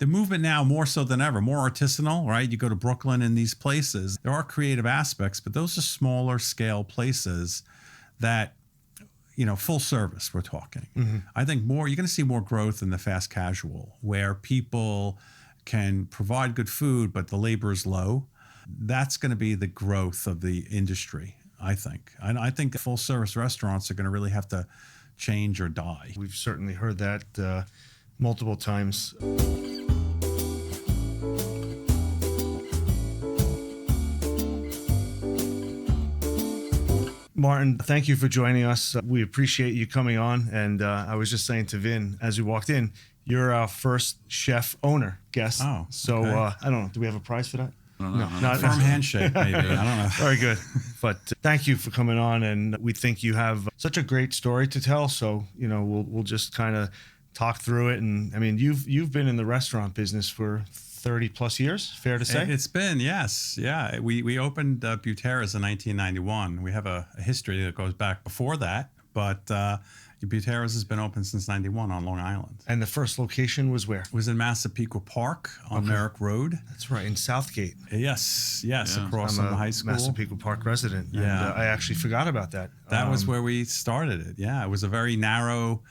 the movement now more so than ever, more artisanal, right? You go to Brooklyn and these places, there are creative aspects, but those are smaller scale places that, full service we're talking. Mm-hmm. I think you're going to see more growth in the fast casual where people can provide good food, but the labor is low. That's going to be the growth of the industry, I think. I think full service restaurants are going to really have to change or die. We've certainly heard that multiple times. Martin, thank you for joining us. We appreciate you coming on. And I was just saying to Vin, as we walked in, you're our first chef owner guest. Oh, so okay. I don't know. Do we have a prize for that? No, not firm handshake, maybe. I don't know. Very good. But thank you for coming on. And we think you have such a great story to tell. So, we'll just kind of talk through it. And I mean, you've been in the restaurant business for 30 plus years, fair to say? It's been, yes. Yeah. We opened Butera's in 1991. We have a history that goes back before that, but Butera's has been open since 91 on Long Island. And the first location was where? It was in Massapequa Park on Merrick Road. That's right, in Southgate. Yes, across from the high school. Massapequa Park resident. Yeah. And I actually forgot about that. That was where we started it. Yeah, it was a very narrow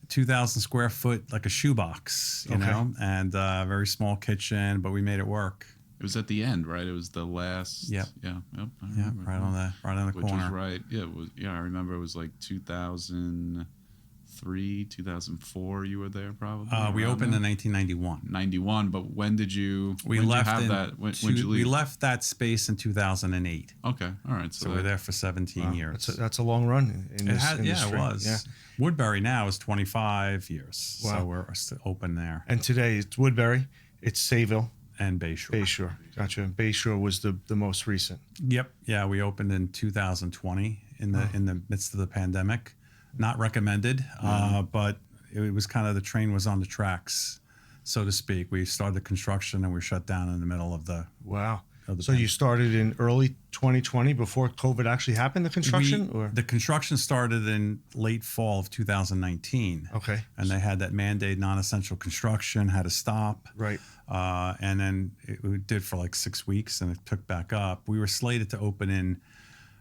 2,000 square foot, like a shoebox, you know, and a very small kitchen, but we made it work. It was at the end, right? It was the last. Yep. Yeah. Yep. Right on the corner. Which was right. Yeah. It was. Yeah. I remember it was like 2003, 2004. You were there probably. We opened in 1991. 91. But when did you? We when left did you have that. When did you leave? We left that space in 2008. Okay. All right. So we're there for 17 years. That's a long run in this industry. Yeah, it was. Yeah. Woodbury now is 25 years. Wow. So we're still open there. And today it's Woodbury, it's Sayville. And Bayshore. Bayshore, gotcha. And Bayshore was the most recent. Yep. Yeah, we opened in 2020 in the midst of the pandemic. Not recommended, but it was kind of the train was on the tracks, so to speak. We started the construction and we shut down in the middle of the. Wow. So you started in early 2020 before COVID actually happened, the construction? The construction started in late fall of 2019. Okay. And they had that mandate non-essential construction, had to stop. Right. And then we did for like 6 weeks and it took back up. We were slated to open in,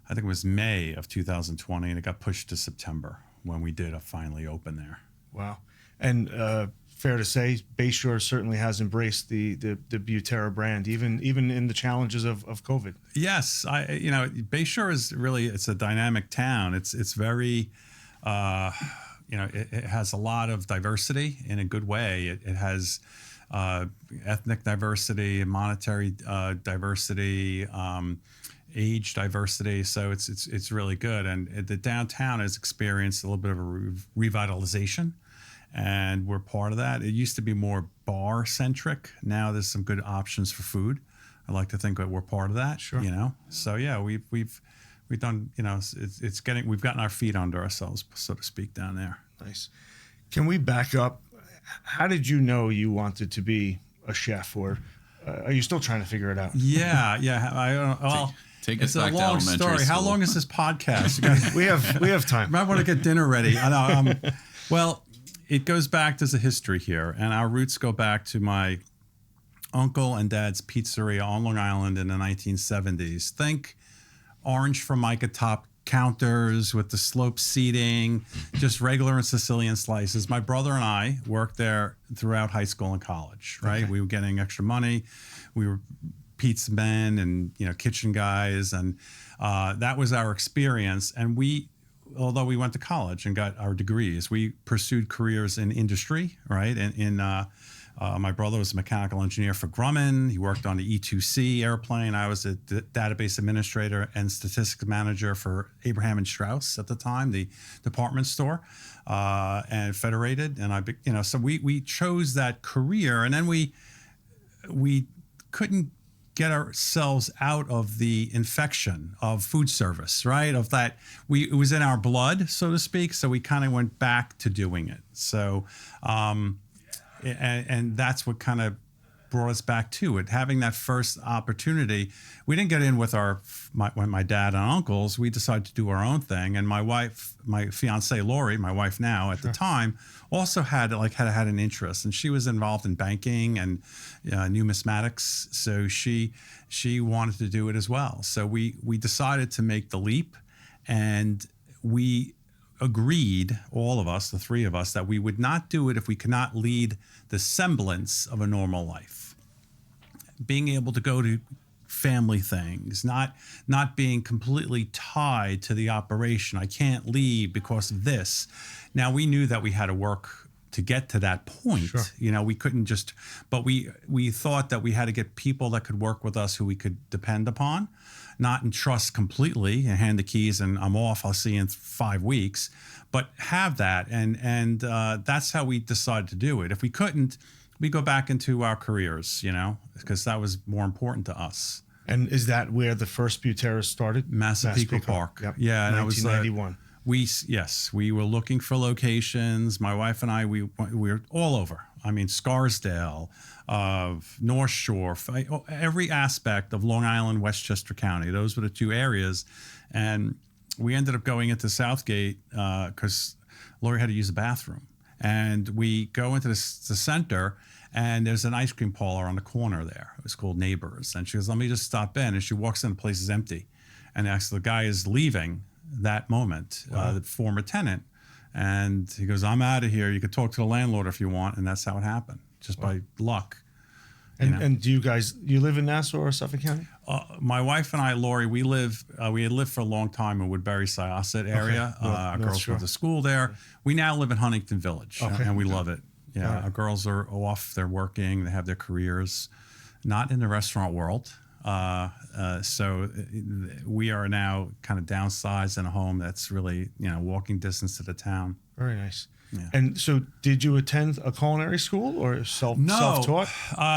I think it was May of 2020, and it got pushed to September when we did finally open there. Wow. And fair to say, Bayshore certainly has embraced the Butera brand, even in the challenges of COVID. Yes, Bayshore is really, it's a dynamic town. It's very, it has a lot of diversity in a good way. It has ethnic diversity, monetary diversity, age diversity. So it's really good. And the downtown has experienced a little bit of a revitalization. And we're part of that. It used to be more bar centric. Now there's some good options for food. I like to think that we're part of that. Sure. So yeah, we've done. We've gotten our feet under ourselves, so to speak, down there. Nice. Can we back up? How did you know you wanted to be a chef, or are you still trying to figure it out? Yeah. I don't. Well. It's a long story. How long is this podcast? we have time. I want to get dinner ready. I know. Well. It goes back, there's a history here, and our roots go back to my uncle and dad's pizzeria on Long Island in the 1970s. Think orange Formica top counters with the slope seating, just regular and Sicilian slices. My brother and I worked there throughout high school and college, right? Okay. We were getting extra money. We were pizza men and kitchen guys, and that was our experience. And although we went to college and got our degrees, we pursued careers in industry, right? And my brother was a mechanical engineer for Grumman. He worked on the E2C airplane. I was a database administrator and statistics manager for Abraham and Straus at the time, the department store, and Federated. And so we chose that career, and then we couldn't get ourselves out of the infection of food service, right? Of that, it was in our blood, so to speak. So we kind of went back to doing it. So, and that's what kind of brought us back to it. Having that first opportunity, we didn't get in with my dad and uncles. We decided to do our own thing. And my wife, my fiancee Lori, my wife now at the time, also had an interest, and she was involved in banking and numismatics. So she wanted to do it as well. So we decided to make the leap, and we agreed, all of us, the three of us, that we would not do it if we could not lead the semblance of a normal life. Being able to go to family things, not being completely tied to the operation. I can't leave because of this. Now, we knew that we had to work to get to that point. Sure. You know, we couldn't just, but we thought that we had to get people that could work with us who we could depend upon, not entrust completely and hand the keys and I'm off, I'll see you in 5 weeks, but have that. And that's how we decided to do it. If we couldn't, we go back into our careers, you know, because that was more important to us. And is that where the first Butera started? Massapequa Park. Yep. Yeah. And 1991. We were looking for locations. My wife and I, we were all over. I mean, Scarsdale, North Shore, every aspect of Long Island, Westchester County. Those were the 2 areas. And we ended up going into Southgate because Lori had to use the bathroom. And we go into the center, and there's an ice cream parlor on the corner there. It was called Neighbors. And she goes, let me just stop in. And she walks in, the place is empty. And actually the guy is leaving that moment, the former tenant. And he goes, I'm out of here. You could talk to the landlord if you want. And that's how it happened, just by luck. And do you live in Nassau or Suffolk County? My wife and I, Lori, we had lived for a long time in Woodbury, Syosset area. Okay. Our girls went to school there. We now live in Huntington Village, and we love it. Yeah, Right. Our girls are off, they're working, they have their careers, not in the restaurant world. So we are now kind of downsized in a home that's really, walking distance to the town. Very nice. Yeah. And so did you attend a culinary school or self-taught?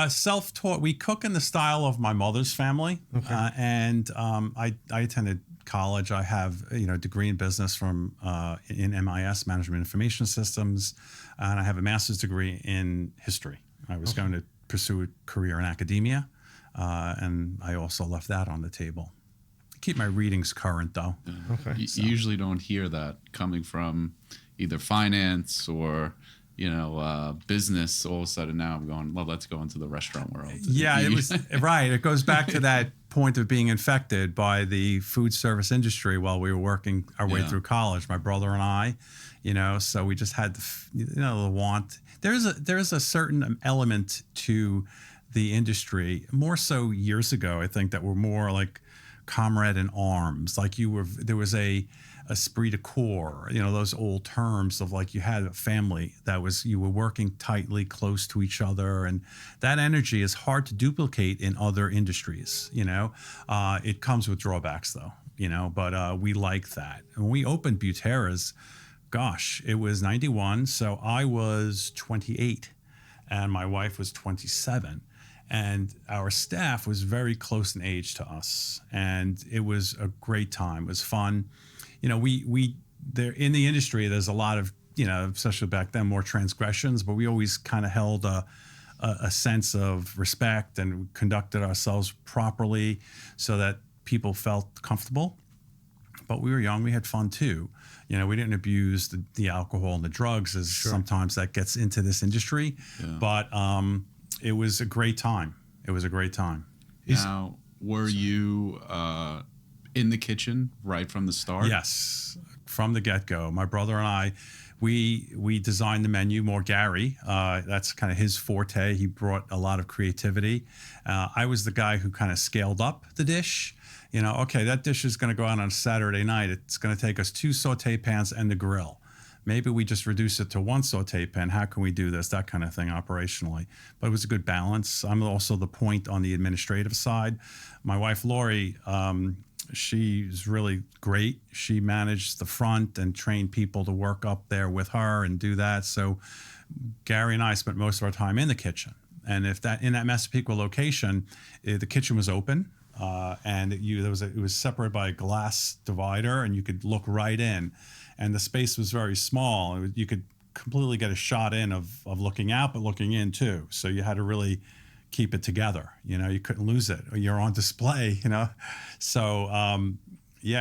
Self-taught. We cook in the style of my mother's family. Okay. And I attended college. I have a degree in business from in MIS, Management Information Systems, and I have a master's degree in history. I was going to pursue a career in academia, and I also left that on the table. Keep my readings current, though. Okay. You usually don't hear that coming from either finance or business. All of a sudden now I'm going, well, let's go into the restaurant world. Yeah, it was right. It goes back to that point of being infected by the food service industry while we were working our way through college. My brother and I, so we just had the want. There's a certain element to the industry, more so years ago, I think, that were more like comrade in arms. Like there was a esprit de corps, those old terms of like you had a family you were working tightly close to each other. And that energy is hard to duplicate in other industries. It comes with drawbacks though, but we like that. And when we opened Butera's, gosh, it was 91. So I was 28 and my wife was 27. And our staff was very close in age to us. And it was a great time. It was fun. We there in the industry, there's a lot of, especially back then, more transgressions, but we always kind of held a sense of respect and conducted ourselves properly so that people felt comfortable. But we were young, we had fun too. We didn't abuse the alcohol and the drugs as sometimes that gets into this industry. Yeah. But it was a great time. It was a great time. Now, were you in the kitchen right from the start? Yes, from the get-go. My brother and I, we designed the menu. More Gary, that's kind of his forte. He brought a lot of creativity. I was the guy who kind of scaled up the dish. Okay, that dish is going to go out on a Saturday night. It's going to take us 2 saute pans and the grill. Maybe we just reduce it to 1 saute pan. How can we do this? That kind of thing operationally. But it was a good balance. I'm also the point on the administrative side. My wife, Lori, she's really great. She managed the front and trained people to work up there with her and do that. So Gary and I spent most of our time in the kitchen. And in that Massapequa location, the kitchen was open. And it was separated by a glass divider, and you could look right in. And the space was very small. You could completely get a shot in of looking out, but looking in too. So you had to really keep it together. You couldn't lose it, or you're on display. So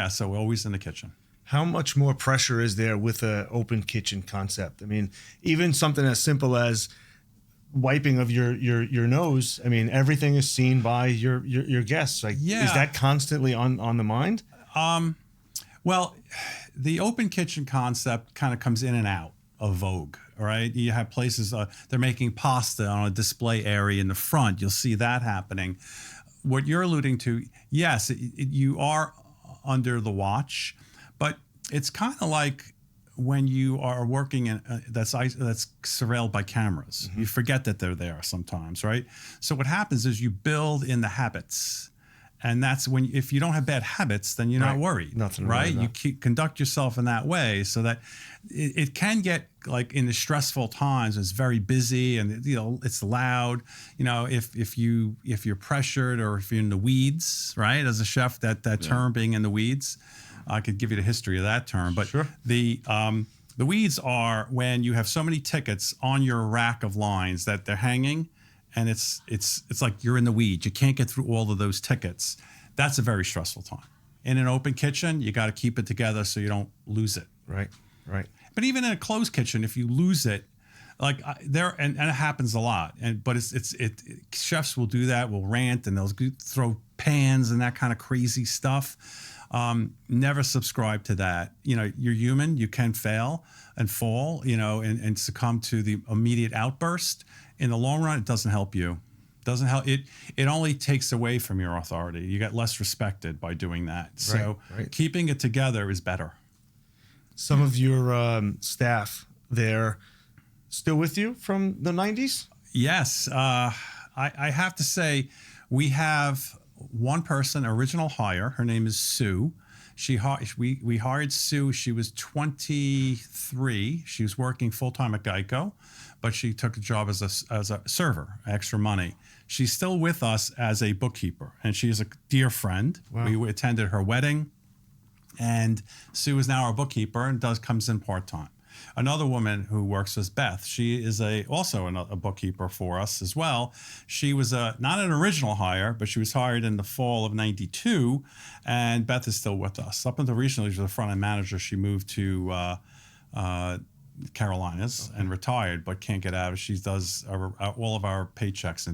so we're always in the kitchen. How much more pressure is there with an open kitchen concept? I mean, even something as simple as wiping of your nose. I mean, everything is seen by your guests. Like, is that constantly on the mind? Well, the open kitchen concept kind of comes in and out of vogue. All right, you have places they're making pasta on a display area in the front. You'll see that happening. What you're alluding to, yes, you are under the watch, but it's kind of like when you are working in that's surveilled by cameras. Mm-hmm. You forget that they're there sometimes, right? So what happens is you build in the habits. And that's when, if you don't have bad habits, then you're not worried. Nothing right? You conduct yourself in that way, so that it can get like in the stressful times. It's very busy and it's loud. If you're pressured or if you're in the weeds, right? As a chef, that term being in the weeds, I could give you the history of that term. But sure. The weeds are when you have so many tickets on your rack of lines that they're hanging. And it's like you're in the weeds. You can't get through all of those tickets. That's a very stressful time. In an open kitchen, you got to keep it together so you don't lose it. Right. But even in a closed kitchen, if you lose it, like and it happens a lot. But chefs will do that. Will rant and they'll throw pans and that kind of crazy stuff. Never subscribe to that. You're human. You can fail and fall. And succumb to the immediate outburst. In the long run, it doesn't help you. Doesn't help it. It only takes away from your authority. You get less respected by doing that. So keeping it together is better. Some of your staff there still with you from the 90s? Yes. I have to say, we have one person, original hire. Her name is Sue. We hired Sue. She was 23. She was working full-time at Geico, but she took a job as a server, extra money. She's still with us as a bookkeeper, and she is a dear friend. Wow. We attended her wedding, and Sue is now our bookkeeper and comes in part-time. Another woman who works with Beth, she is also a bookkeeper for us as well. She was not an original hire, but she was hired in the fall of '92, and Beth is still with us. Up until recently, she was a front-end manager. She moved to Carolinas and retired, but can't get out. She does all of our paychecks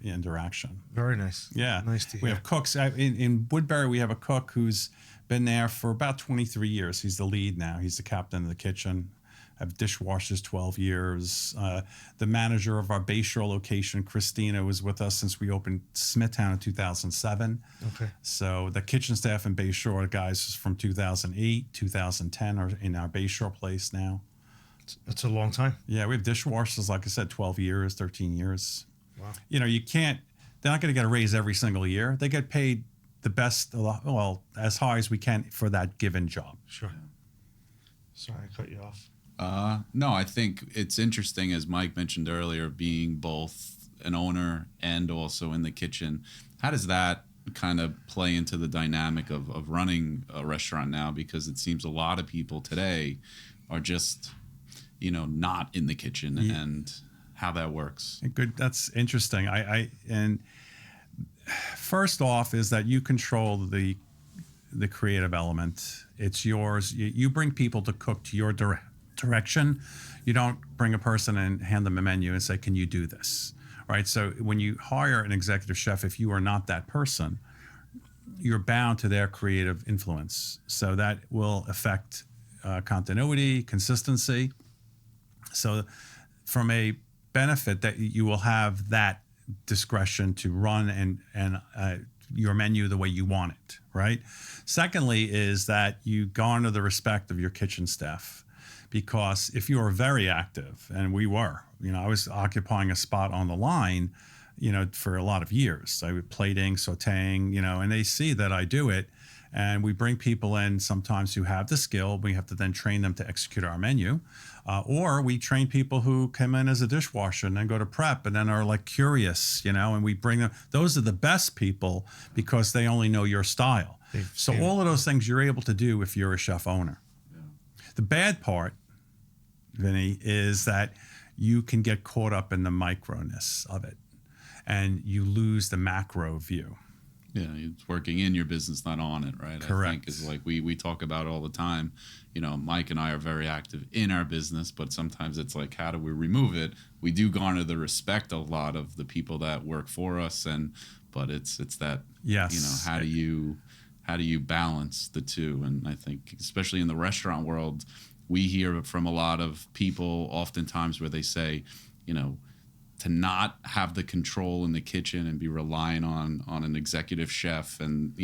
interaction. Very nice. Yeah. Nice to hear. We have cooks. In Woodbury, we have a cook who's been there for about 23 years. He's the lead now. He's the captain of the kitchen. Have dishwashers 12 years. The manager of our Bayshore location, Christina, was with us since we opened Smithtown in 2007. Okay. So the kitchen staff in Bayshore, guys from 2008, 2010 are in our Bayshore place now. That's a long time. Yeah, we have dishwashers, like I said, 12 years, 13 years. Wow. You can't, they're not going to get a raise every single year. They get paid the best, well, as high as we can for that given job. Sure. Sorry, I cut you off. No, I think it's interesting, as Mike mentioned earlier, being both an owner and also in the kitchen. How does that kind of play into the dynamic of running a restaurant now? Because it seems a lot of people today are just, not in the kitchen, and how that works. Good. That's interesting. And first off is that you control the creative element. It's yours. You bring people to cook to your direction. You don't bring a person and hand them a menu and say, can you do this? Right? So when you hire an executive chef, if you are not that person, you're bound to their creative influence. So that will affect continuity, consistency. So from a benefit that you will have that discretion to run and your menu the way you want it, right? Secondly is that you garner the respect of your kitchen staff. Because if you are very active, and we were, I was occupying a spot on the line, for a lot of years. I was plating, sauteing, and they see that I do it. And we bring people in sometimes who have the skill. We have to then train them to execute our menu. Or we train people who come in as a dishwasher and then go to prep and then are like curious, and we bring them. Those are the best people because they only know your style. So all of those things you're able to do if you're a chef owner. The bad part, Vinny, is that you can get caught up in the microness of it. and you lose the macro view. Yeah, it's working in your business, not on it, right? Correct. I think is like we talk about all the time. Mike and I are very active in our business, but sometimes it's like, how do we remove it? We do garner the respect of a lot of the people that work for us, but it's that, yes, how do you balance the two? And I think especially in the restaurant world, we hear from a lot of people oftentimes where they say, to not have the control in the kitchen and be relying on an executive chef and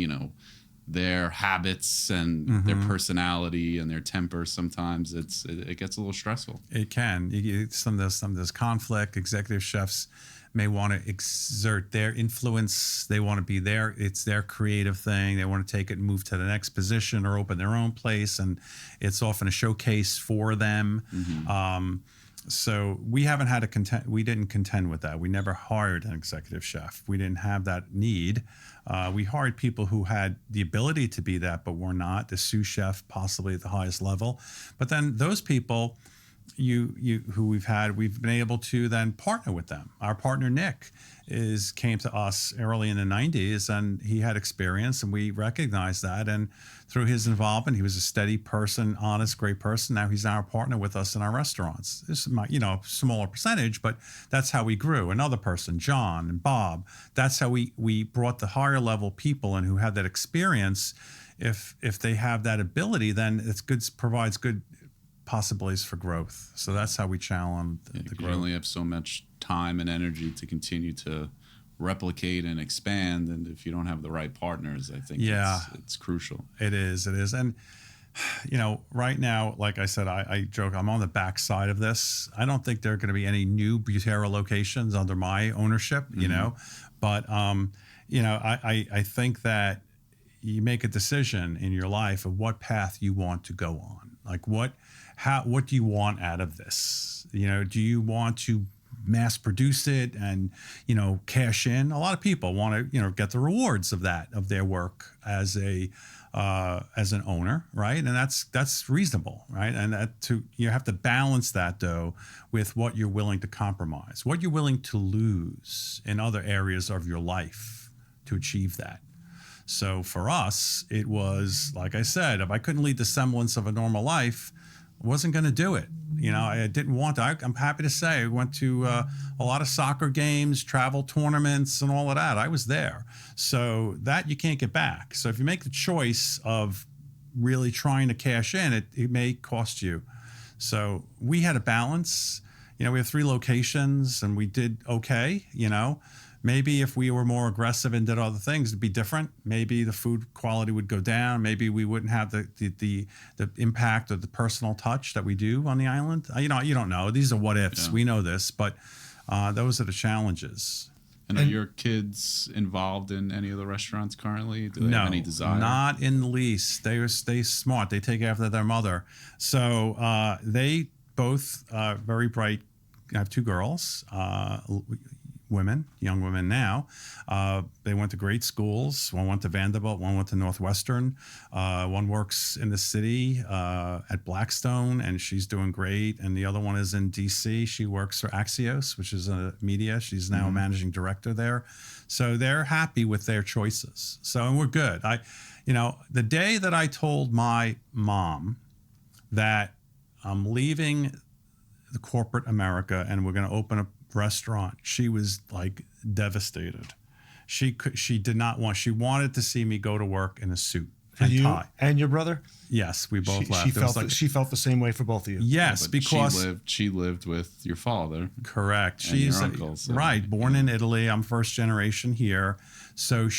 their habits and their personality and their temper, sometimes it gets a little stressful. It can. Some of this conflict. Executive chefs may want to exert their influence. They want to be there. It's their creative thing. They want to take it and move to the next position or open their own place, and it's often a showcase for them. So we haven't had we didn't contend with that. We never hired an executive chef. We didn't have that need. We hired people who had the ability to be that, but were not. The sous chef, possibly at the highest level. But then those people, who we've been able to then partner with them. Our partner Nick came to us early in the 90s, and he had experience, and we recognized that. And through his involvement, he was a steady person, honest, great person. Now he's our partner with us in our restaurants. This is a smaller percentage, but that's how we grew. Another person, John and Bob. That's how we brought the higher level people in who have that experience. If they have that ability, then it's good, provides good possibilities for growth. So that's how we challenge the growth. You only have so much time and energy to continue to replicate and expand, and if you don't have the right partners, I think it's crucial. It is. And right now, like I said, I joke, I'm on the backside of this. I don't think there are going to be any new Butera locations under my ownership, but I think that you make a decision in your life of what path you want to go on. Like what do you want out of this? Do you want to mass produce it and, cash in? A lot of people want to, get the rewards of their work as an owner, right? And that's reasonable, right? And you have to balance that though with what you're willing to compromise, what you're willing to lose in other areas of your life to achieve that. So for us, it was, like I said, if I couldn't lead the semblance of a normal life, I wasn't going to do it. I didn't want to. I'm happy to say I went to a lot of soccer games, travel tournaments, and all of that. I was there. So that you can't get back. So if you make the choice of really trying to cash in, it may cost you. So we had a balance. We have 3 locations, and we did okay, Maybe if we were more aggressive and did other things, it'd be different. Maybe the food quality would go down. Maybe we wouldn't have the impact of the personal touch that we do on the island. You don't know. These are what ifs. Yeah. We know this, but those are the challenges. And are your kids involved in any of the restaurants currently? Do they have any desire? Not in the least. They smart. They take after their mother. So they both very bright. I have 2 girls. Young women now. They went to great schools. One went to Vanderbilt, one went to Northwestern. One works in the city at Blackstone, and she's doing great. And the other one is in DC. She works for Axios, which is a media. She's now a managing director there. So they're happy with their choices. And we're good. The day that I told my mom that I'm leaving the corporate America and we're going to open a restaurant, she was like devastated. She did not want. She wanted to see me go to work in a suit and tie. And your brother? Yes, we both left. She felt the same way for both of you. Yes, because she lived with your father. Correct. She's your uncle, right, born in Italy. I'm first generation here. So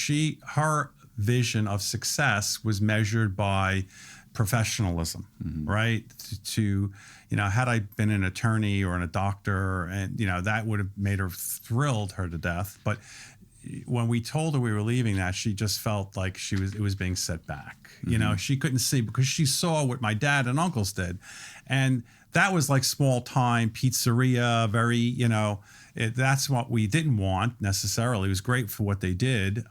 her vision of success was measured by professionalism, right? To had I been an attorney or a doctor, and that would have made her thrilled her to death. But when we told her we were leaving, that she just felt like it was being set back. She couldn't see because she saw what my dad and uncles did, and that was like small time pizzeria. Very, that's what we didn't want necessarily. It was great for what they did.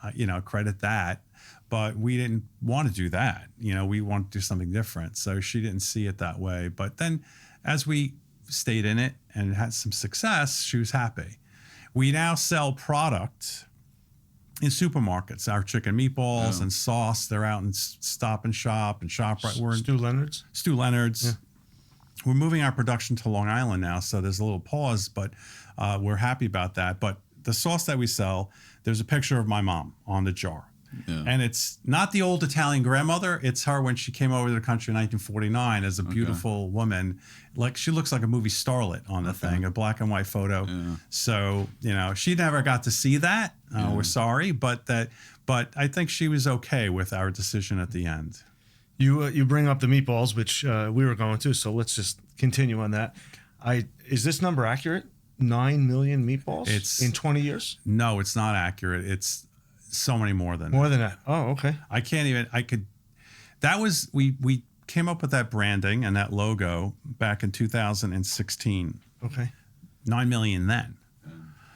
Credit that. But we didn't want to do that. We want to do something different. So she didn't see it that way. But then as we stayed in it and had some success, she was happy. We now sell product in supermarkets. Our chicken meatballs and sauce, they're out in Stop and Shop and ShopRite. We're in Stu Leonard's. Stu Leonard's. Yeah. We're moving our production to Long Island now, so there's a little pause, but we're happy about that. But the sauce that we sell, there's a picture of my mom on the jar. Yeah. And it's not the old Italian grandmother. It's her when she came over to the country in 1949 as a beautiful woman. Like, she looks like a movie starlet on the thing, a black and white photo. Yeah. So, she never got to see that. We're sorry, but I think she was okay with our decision at the end. You bring up the meatballs, which we were going to, so let's just continue on that. Is this number accurate? 9 million meatballs in 20 years? No, it's not accurate. It's so many more than that. Oh, okay. We came up with that branding and that logo back in 2016. Okay. 9 million then. Wow.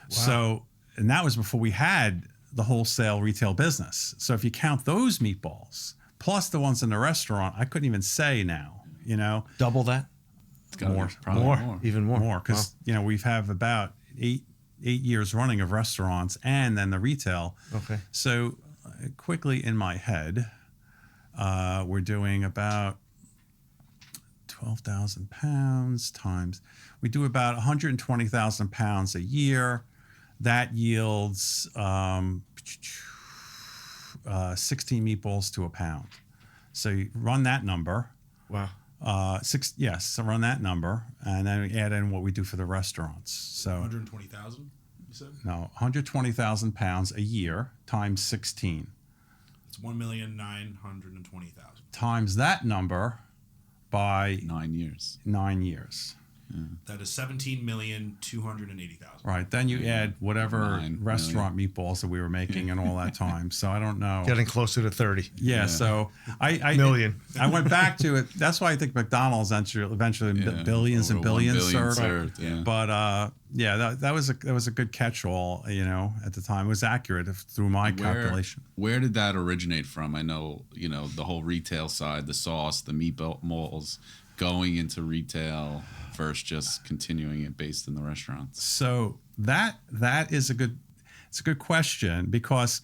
So, and that was before we had the wholesale retail business. So if you count those meatballs plus the ones in the restaurant, I couldn't even say now, Double that? It's gotta More. be probably more. Even more. More, because, we've have about eight years running of restaurants and then the retail. Okay. So quickly in my head, we're doing about 12,000 pounds times. We do about 120,000 pounds a year. That yields 16 meatballs to a pound. So you run that number. Wow. So run that number, and then we add in what we do for the restaurants. So 120,000, you said? No, 120,000 pounds a year times 16. It's 1,920,000. Times that number by 9 years. 9 years. That is 17,280,000. Right. Then you add whatever 9 restaurant meatballs that we were making and all that time. So I don't know. Getting closer to 30. Yeah. So I Million. I went back to it. That's why I think McDonald's eventually billions and Over 1 billions billion served. yeah. But that was a good catch-all. At the time, it was accurate through my calculation. Where did that originate from? I know the whole retail side, the sauce, the meatballs, going into retail versus just continuing it based in the restaurants. So that is it's a good question, because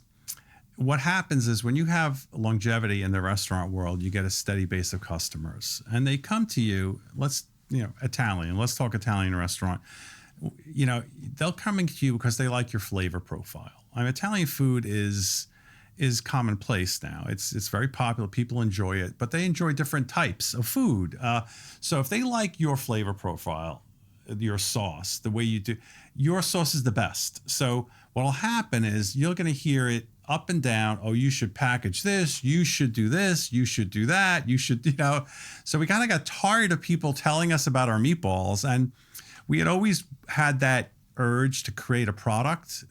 what happens is when you have longevity in the restaurant world, you get a steady base of customers, and they come to you. Italian. Let's talk Italian restaurant. They'll come to you because they like your flavor profile. Italian food is commonplace now. It's very popular. People enjoy it, but they enjoy different types of food. So if they like your flavor profile, your sauce, the way you do, your sauce is the best. So what'll happen is you're going to hear it up and down. Oh, you should package this. You should do this. You should do that. You should, So we kind of got tired of people telling us about our meatballs, and we had always had that urge to create a product.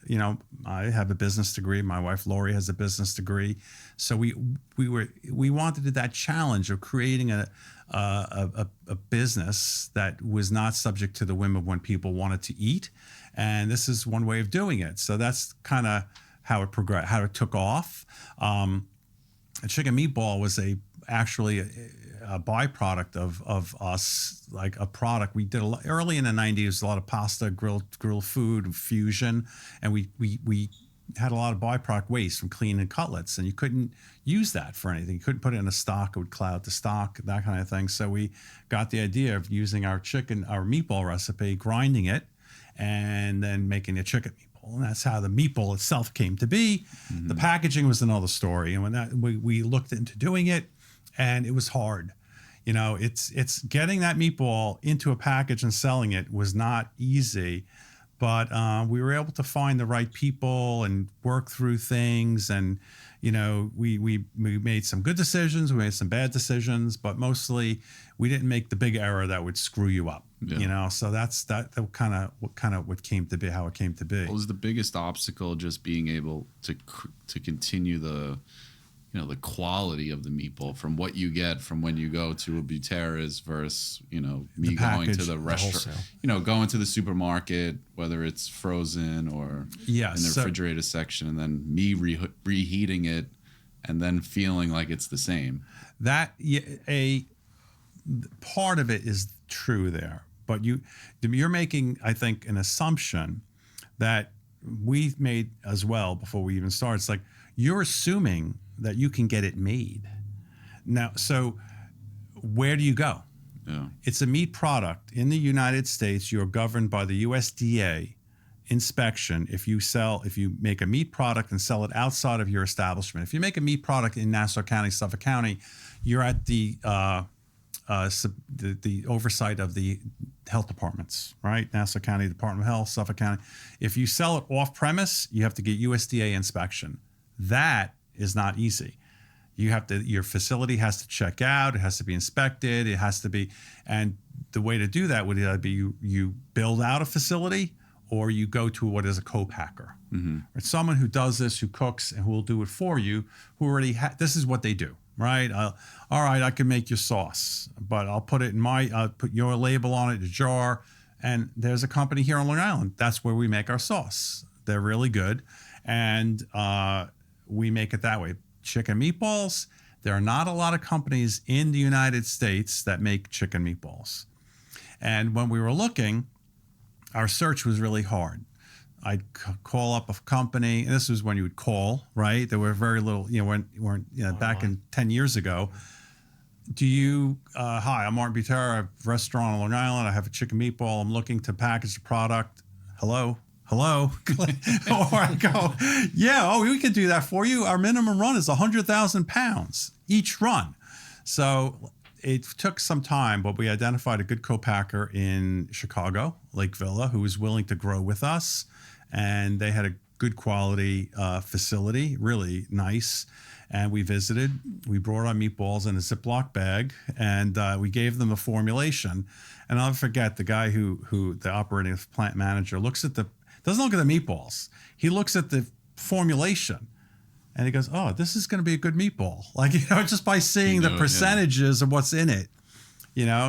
I have a business degree. My wife Lori has a business degree, so we wanted that challenge of creating a business that was not subject to the whim of when people wanted to eat, and this is one way of doing it. So that's kind of how it progressed, how it took off. A chicken meatball was actually a byproduct of us, like a product. We did early in the 90s, a lot of pasta, grilled food, fusion, and we had a lot of byproduct waste from cleaning cutlets, and you couldn't use that for anything. You couldn't put it in a stock; it would cloud the stock, that kind of thing. So we got the idea of using our meatball recipe, grinding it, and then making a chicken meatball. And that's how the meatball itself came to be. Mm-hmm. The packaging was another story, and when we looked into doing it, and it was hard. It's getting that meatball into a package and selling it was not easy, but we were able to find the right people and work through things. And we made some good decisions, we made some bad decisions, but mostly we didn't make the big error that would screw you up. Yeah. So that's kind of what came to be, how it came to be. What was the biggest obstacle? Just being able to continue the quality of the meatball from what you get from when you go to a Butera's versus, me going to the restaurant, going to the supermarket, whether it's frozen or in the refrigerator section, and then me reheating it and then feeling like it's the same. That a part of it is true there, but you're making, I think, an assumption that we made as well before we even started. It's like you're assuming that you can get it made. Now, so where do you go? Yeah. It's a meat product. In the United States, you're governed by the USDA inspection if you make a meat product and sell it outside of your establishment. If you make a meat product in Nassau County, Suffolk County, you're at the oversight of the health departments, right? Nassau County Department of Health, Suffolk County. If you sell it off premise, you have to get USDA inspection. That is not easy. Your facility has to check out. It has to be inspected. It has to be, and the way to do that would either be you build out a facility or you go to what is a co-packer. Mm-hmm. It's someone who does this, who cooks, and who will do it for you, who already this is what they do, right? All right, I can make your sauce, but I'll put your label on it, a jar, and there's a company here on Long Island. That's where we make our sauce. They're really good, and we make it that way. Chicken meatballs, there are not a lot of companies in the United States that make chicken meatballs. And when we were looking, our search was really hard. I'd call up a company, and this was when you would call, right? There were very little, weren't back in 10 years ago. Hi, I'm Martin Butera. I have a restaurant on Long Island. I have a chicken meatball. I'm looking to package the product. Hello? Or I go, we could do that for you. Our minimum run is 100,000 pounds each run. So it took some time, but we identified a good co-packer in Chicago, Lake Villa, who was willing to grow with us. And they had a good quality facility, really nice. And we visited. We brought our meatballs in a Ziploc bag, and we gave them a formulation. And I'll never forget the guy who the operating plant manager doesn't look at the meatballs. He looks at the formulation, and he goes, "Oh, this is going to be a good meatball." Like, just by seeing the percentages of what's in it,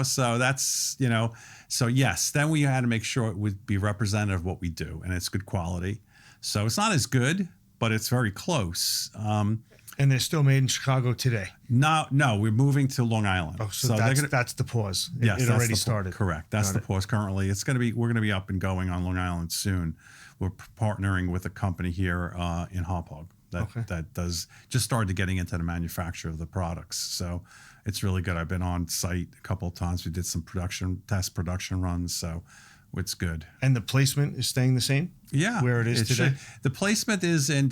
So that's, So yes, then we had to make sure it would be representative of what we do, and it's good quality. So it's not as good, but it's very close. And they're still made in Chicago today. No, we're moving to Long Island. Oh, so that's the pause. Yes, it already started. Correct. That's the pause currently. We're going to be up and going on Long Island soon. We're partnering with a company here in Hop Hog that just started getting into the manufacture of the products. So it's really good. I've been on site a couple of times. We did some test production runs. So it's good. And the placement is staying the same? Yeah. Where it is today? The placement is in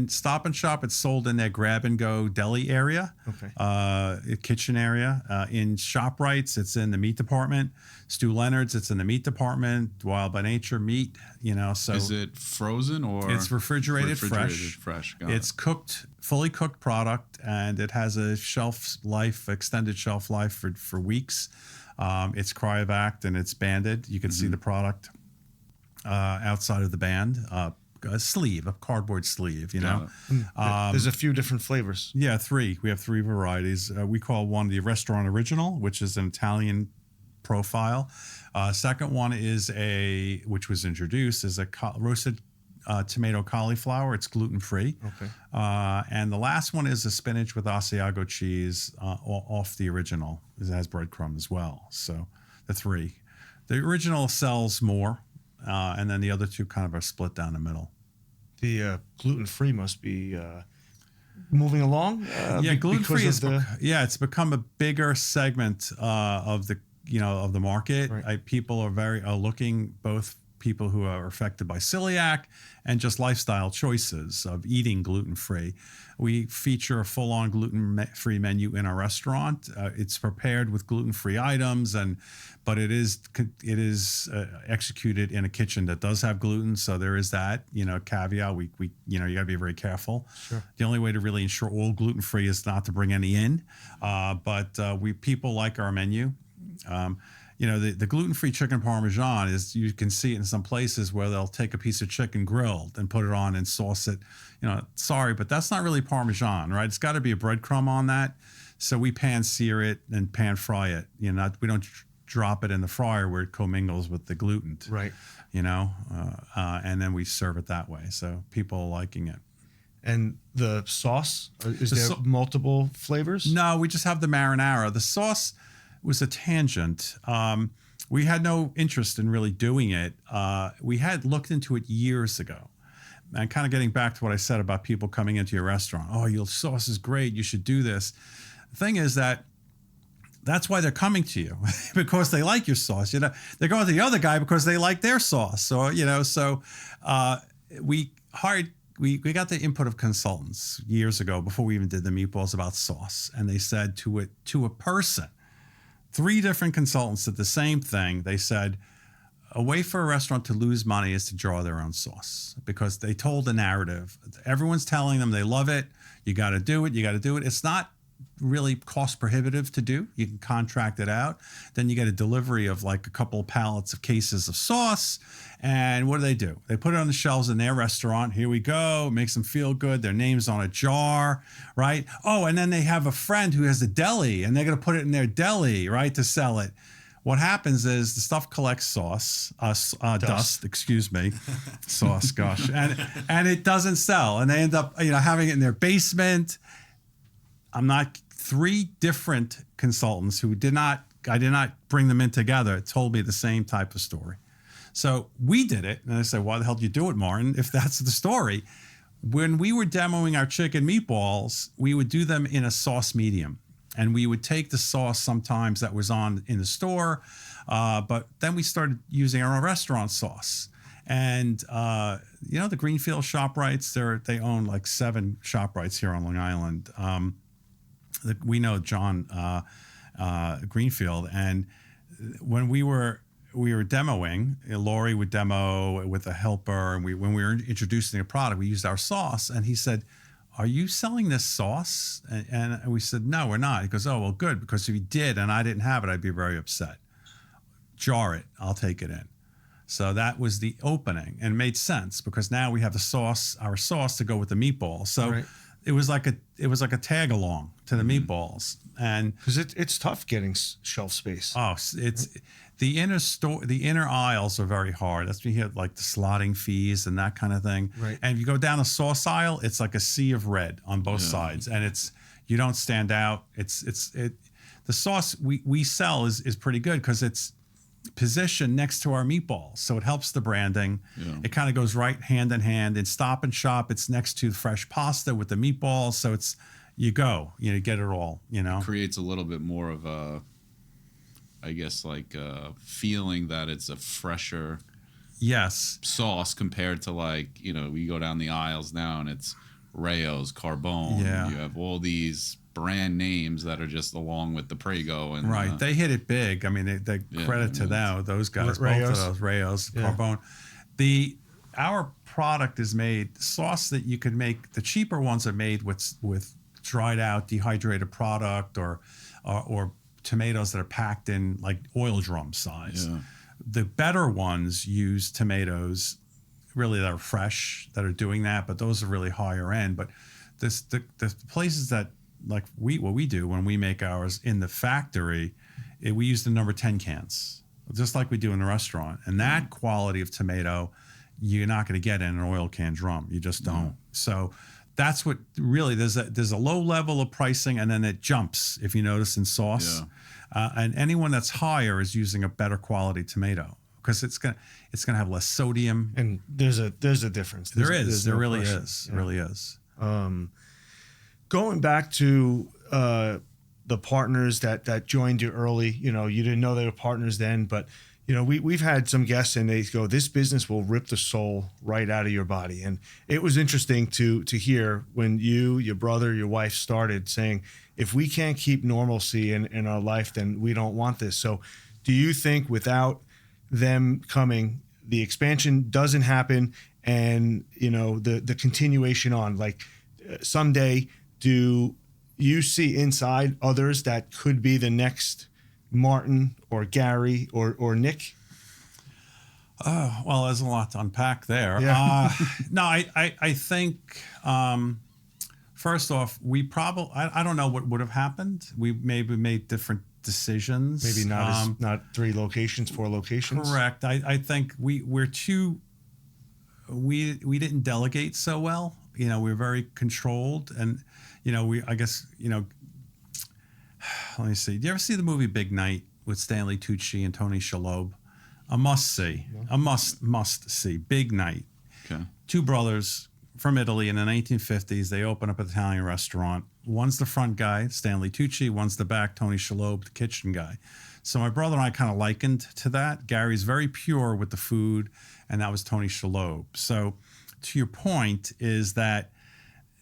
Stop and Shop. It's sold in their grab and go deli area, kitchen area. In ShopRite's, it's in the meat department. Stu Leonard's, it's in the meat department. Wild by Nature meat, So is it frozen or? It's refrigerated fresh. Got it's cooked, fully cooked product, and it has a extended shelf life for weeks. It's cryovac and it's banded. You can see the product outside of the band. A cardboard sleeve, There's a few different flavors. Yeah, 3. We have 3 varieties. We call one the Restaurant Original, which is an Italian profile. Second one is which was introduced, is a roasted tomato cauliflower. It's gluten-free. Okay. And the last one is a spinach with Asiago cheese off the original. It has breadcrumb as well. So the 3. The original sells more, and then the other 2 kind of are split down the middle. The gluten-free must be moving along. Gluten-free it's become a bigger segment of the market. Right. People are looking, both people who are affected by celiac and just lifestyle choices of eating gluten-free. We feature a full-on gluten-free menu in our restaurant. It's prepared with gluten-free items, but it is executed in a kitchen that does have gluten. So there is that, caveat. We you got to be very careful. Sure. The only way to really ensure all gluten-free is not to bring any in. But people like our menu. The gluten-free chicken parmesan you can see it in some places where they'll take a piece of chicken grilled and put it on and sauce it. Sorry, but that's not really parmesan, right? It's got to be a breadcrumb on that. So we pan sear it and pan fry it. We don't drop it in the fryer where it commingles with the gluten. Right. And then we serve it that way. So people are liking it. And the sauce, is there multiple flavors? No, we just have the marinara. The sauce was a tangent. we had no interest in really doing it. We had looked into it years ago. And kind of getting back to what I said about people coming into your restaurant. Oh, your sauce is great. You should do this. The thing is that's why they're coming to you, because they like your sauce. You know, they're going to the other guy because they like their sauce. Or, you know, so we got the input of consultants years ago before we even did the meatballs about sauce. And they said to a person, 3 different consultants did the same thing. They said, a way for a restaurant to lose money is to draw their own sauce, because they told the narrative. Everyone's telling them they love it. You got to do it. You got to do it. It's not really cost prohibitive to do. You can contract it out. Then you get a delivery of like a couple of pallets of cases of sauce. And what do? They put it on the shelves in their restaurant. Here we go. It makes them feel good. Their name's on a jar, right? Oh, and then they have a friend who has a deli, and they're going to put it in their deli, right, to sell it. What happens is the stuff collects dust, excuse me, sauce, gosh, and it doesn't sell, and they end up, having it in their basement. 3 different consultants who I did not bring them in together, told me the same type of story. So we did it, and I said, why the hell did you do it, Martin, if that's the story? When we were demoing our chicken meatballs, we would do them in a sauce medium. And we would take the sauce sometimes that was in the store, but then we started using our own restaurant sauce. And, the Greenfield ShopRites, they own like 7 ShopRites here on Long Island. We know John Greenfield. And when we were demoing, Lori would demo with a helper. And when we were introducing a product, we used our sauce. And he said, are you selling this sauce? And we said, no, we're not. He goes, oh, well, good, because if you did and I didn't have it, I'd be very upset. Jar it. I'll take it in. So that was the opening, and it made sense because now we have our sauce to go with the meatballs. So right. it was like a tag along to the meatballs, and because it's tough getting shelf space. Oh, it's the inner aisles are very hard. That's when you have like the slotting fees and that kind of thing. Right. And if you go down a sauce aisle, it's like a sea of red on both sides, and you don't stand out. The sauce we sell is pretty good because it's positioned next to our meatballs, so it helps the branding. Yeah. It kind of goes right hand in hand. In Stop and Shop, it's next to fresh pasta with the meatballs, so it's you get it all. It creates a little bit more of a, I guess, like a feeling that it's a fresher sauce compared to we go down the aisles now and it's Rayo's, Carbone. Yeah. You have all these brand names that are just along with the Prego. And right. They hit it big. I mean, they credit to them, those guys, Rayo's. Both of those, Rayo's, Carbone. Our product is made, sauce that you could make, the cheaper ones are made with dried out, dehydrated product or tomatoes that are packed in like oil drum size. Yeah. The better ones use tomatoes really that are fresh, that are doing that, but those are really higher end. But the places that like what we do when we make ours in the factory, we use the number 10 cans, just like we do in the restaurant. And that quality of tomato, you're not going to get in an oil can drum. You just don't. So that's what really, there's a low level of pricing, and then it jumps, if you notice, in sauce. Yeah. And anyone that's higher is using a better quality tomato because it's gonna have less sodium. And there's a difference. There really is. Going back to the partners that joined you early, you didn't know they were partners then, but we've had some guests and they go, this business will rip the soul right out of your body. And it was interesting to hear when you, your brother, your wife started saying, if we can't keep normalcy in our life, then we don't want this. So do you think without them coming, the expansion doesn't happen and, the continuation on, like someday, do you see inside others that could be the next Martin or Gary or Nick? Well, there's a lot to unpack there. Yeah. No, I think first off, we probably I don't know what would have happened. We maybe made different decisions. Maybe not 3 locations, 4 locations. Correct. I think we didn't delegate so well. We're very controlled, and let me see. Do you ever see the movie Big Night with Stanley Tucci and Tony Shalhoub. A must see, a must see. Big night. Okay. Two brothers from Italy in the 1950s. They open up an Italian restaurant. One's the front guy, Stanley Tucci. One's the back, Tony Shalhoub, the kitchen guy. So my brother and I kind of likened to that. Gary's very pure with the food, and that was Tony Shalhoub. So to your point is that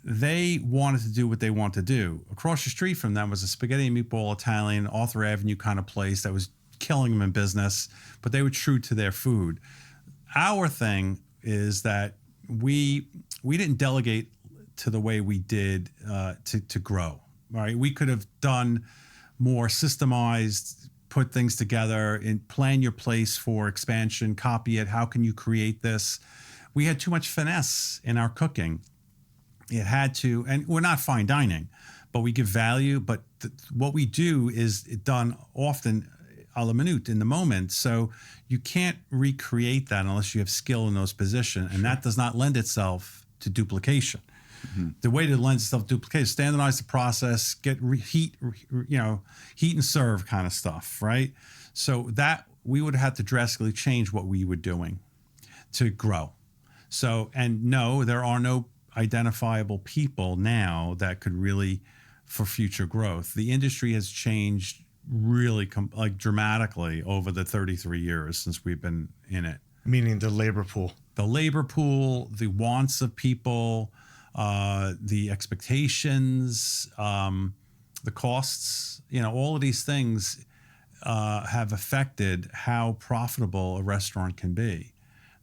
they wanted to do what they want to do. Across the street from them was a spaghetti and meatball Italian, Arthur Avenue kind of place that was killing them in business, but they were true to their food. Our thing is that we didn't delegate to the way we did to grow. Right? We could have done more systemized, put things together and plan your place for expansion, copy it. How can you create this? We had too much finesse in our cooking. It had to, and we're not fine dining, but we give value. But what we do is done often a la minute in the moment. So you can't recreate that unless you have skill in those positions. And that does not lend itself to duplication. Mm-hmm. The way to lend itself to duplication, standardize the process, get heat and serve kind of stuff, right? So that we would have to drastically change what we were doing to grow. So, and no, there are no identifiable people now that could really, for future growth. The industry has changed really dramatically over the 33 years since we've been in it. Meaning the labor pool. The labor pool, the wants of people, the expectations, the costs, all of these things have affected how profitable a restaurant can be.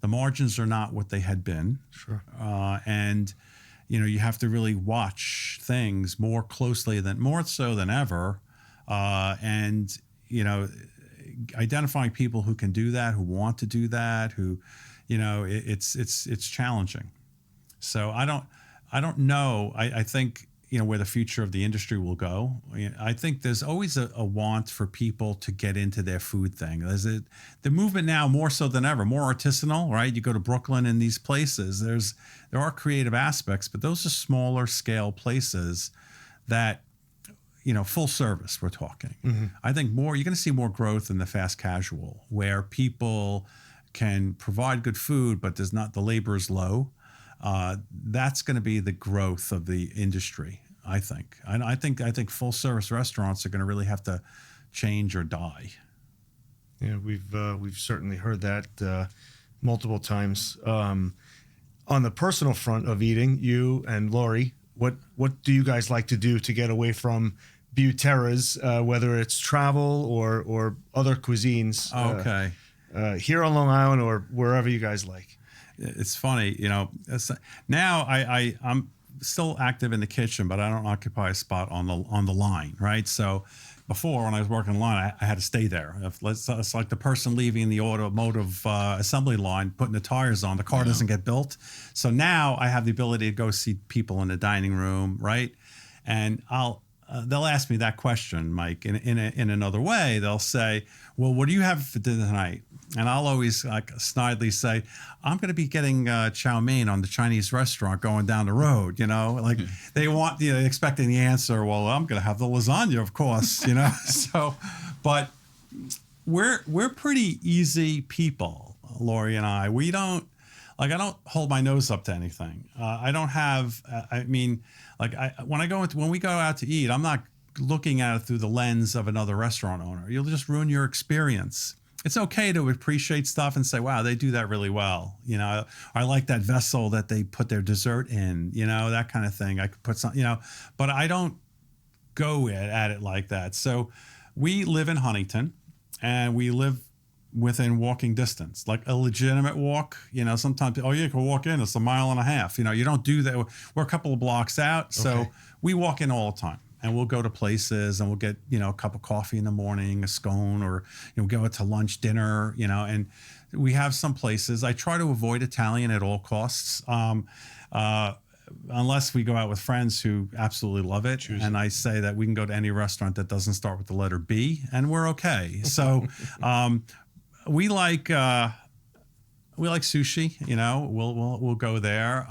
The margins are not what they had been. Sure. And, you have to really watch things more so than ever. And, identifying people who can do that, who want to do that, who, it's challenging. So I don't know. I think, where the future of the industry will go. I think there's always a want for people to get into their food thing. The movement now more so than ever, more artisanal, right? You go to Brooklyn and these places, there are creative aspects, but those are smaller scale places that, full service we're talking. Mm-hmm. I think you're going to see more growth in the fast casual where people can provide good food, but the labor is low. That's going to be the growth of the industry, I think. I think full service restaurants are going to really have to change or die. Yeah, we've certainly heard that multiple times. On the personal front of eating, you and Lori, what do you guys like to do to get away from Butera's, whether it's travel or other cuisines? Okay. Here on Long Island or wherever you guys like. It's funny, now I'm still active in the kitchen, but I don't occupy a spot on the line, right? So before, when I was working the line, I had to stay there. It's like the person leaving the automotive assembly line, putting the tires on, the car doesn't get built. So now I have the ability to go see people in the dining room, right? And they'll ask me that question, Mike, in another way. They'll say, well, what do you have for dinner tonight? And I'll always snidely say, I'm going to be getting chow mein on the Chinese restaurant going down the road, they want, expecting the answer. Well, I'm going to have the lasagna, of course, So, but we're pretty easy people, Lori and I. We don't, I don't hold my nose up to anything. I don't have, when we go out to eat, I'm not looking at it through the lens of another restaurant owner. You'll just ruin your experience. It's okay to appreciate stuff and say, wow, they do that really well. I like that vessel that they put their dessert in, that kind of thing. I could put some, but I don't go at it like that. So we live in Huntington and we live within walking distance, like a legitimate walk. Sometimes, you can walk in, it's a mile and a half. You don't do that. We're a couple of blocks out. So we walk in all the time. And we'll go to places and we'll get, a cup of coffee in the morning, a scone, or, go out to lunch, dinner, and we have some places. I try to avoid Italian at all costs, unless we go out with friends who absolutely love it. And I say that we can go to any restaurant that doesn't start with the letter B and we're okay. So we like sushi, we'll go there.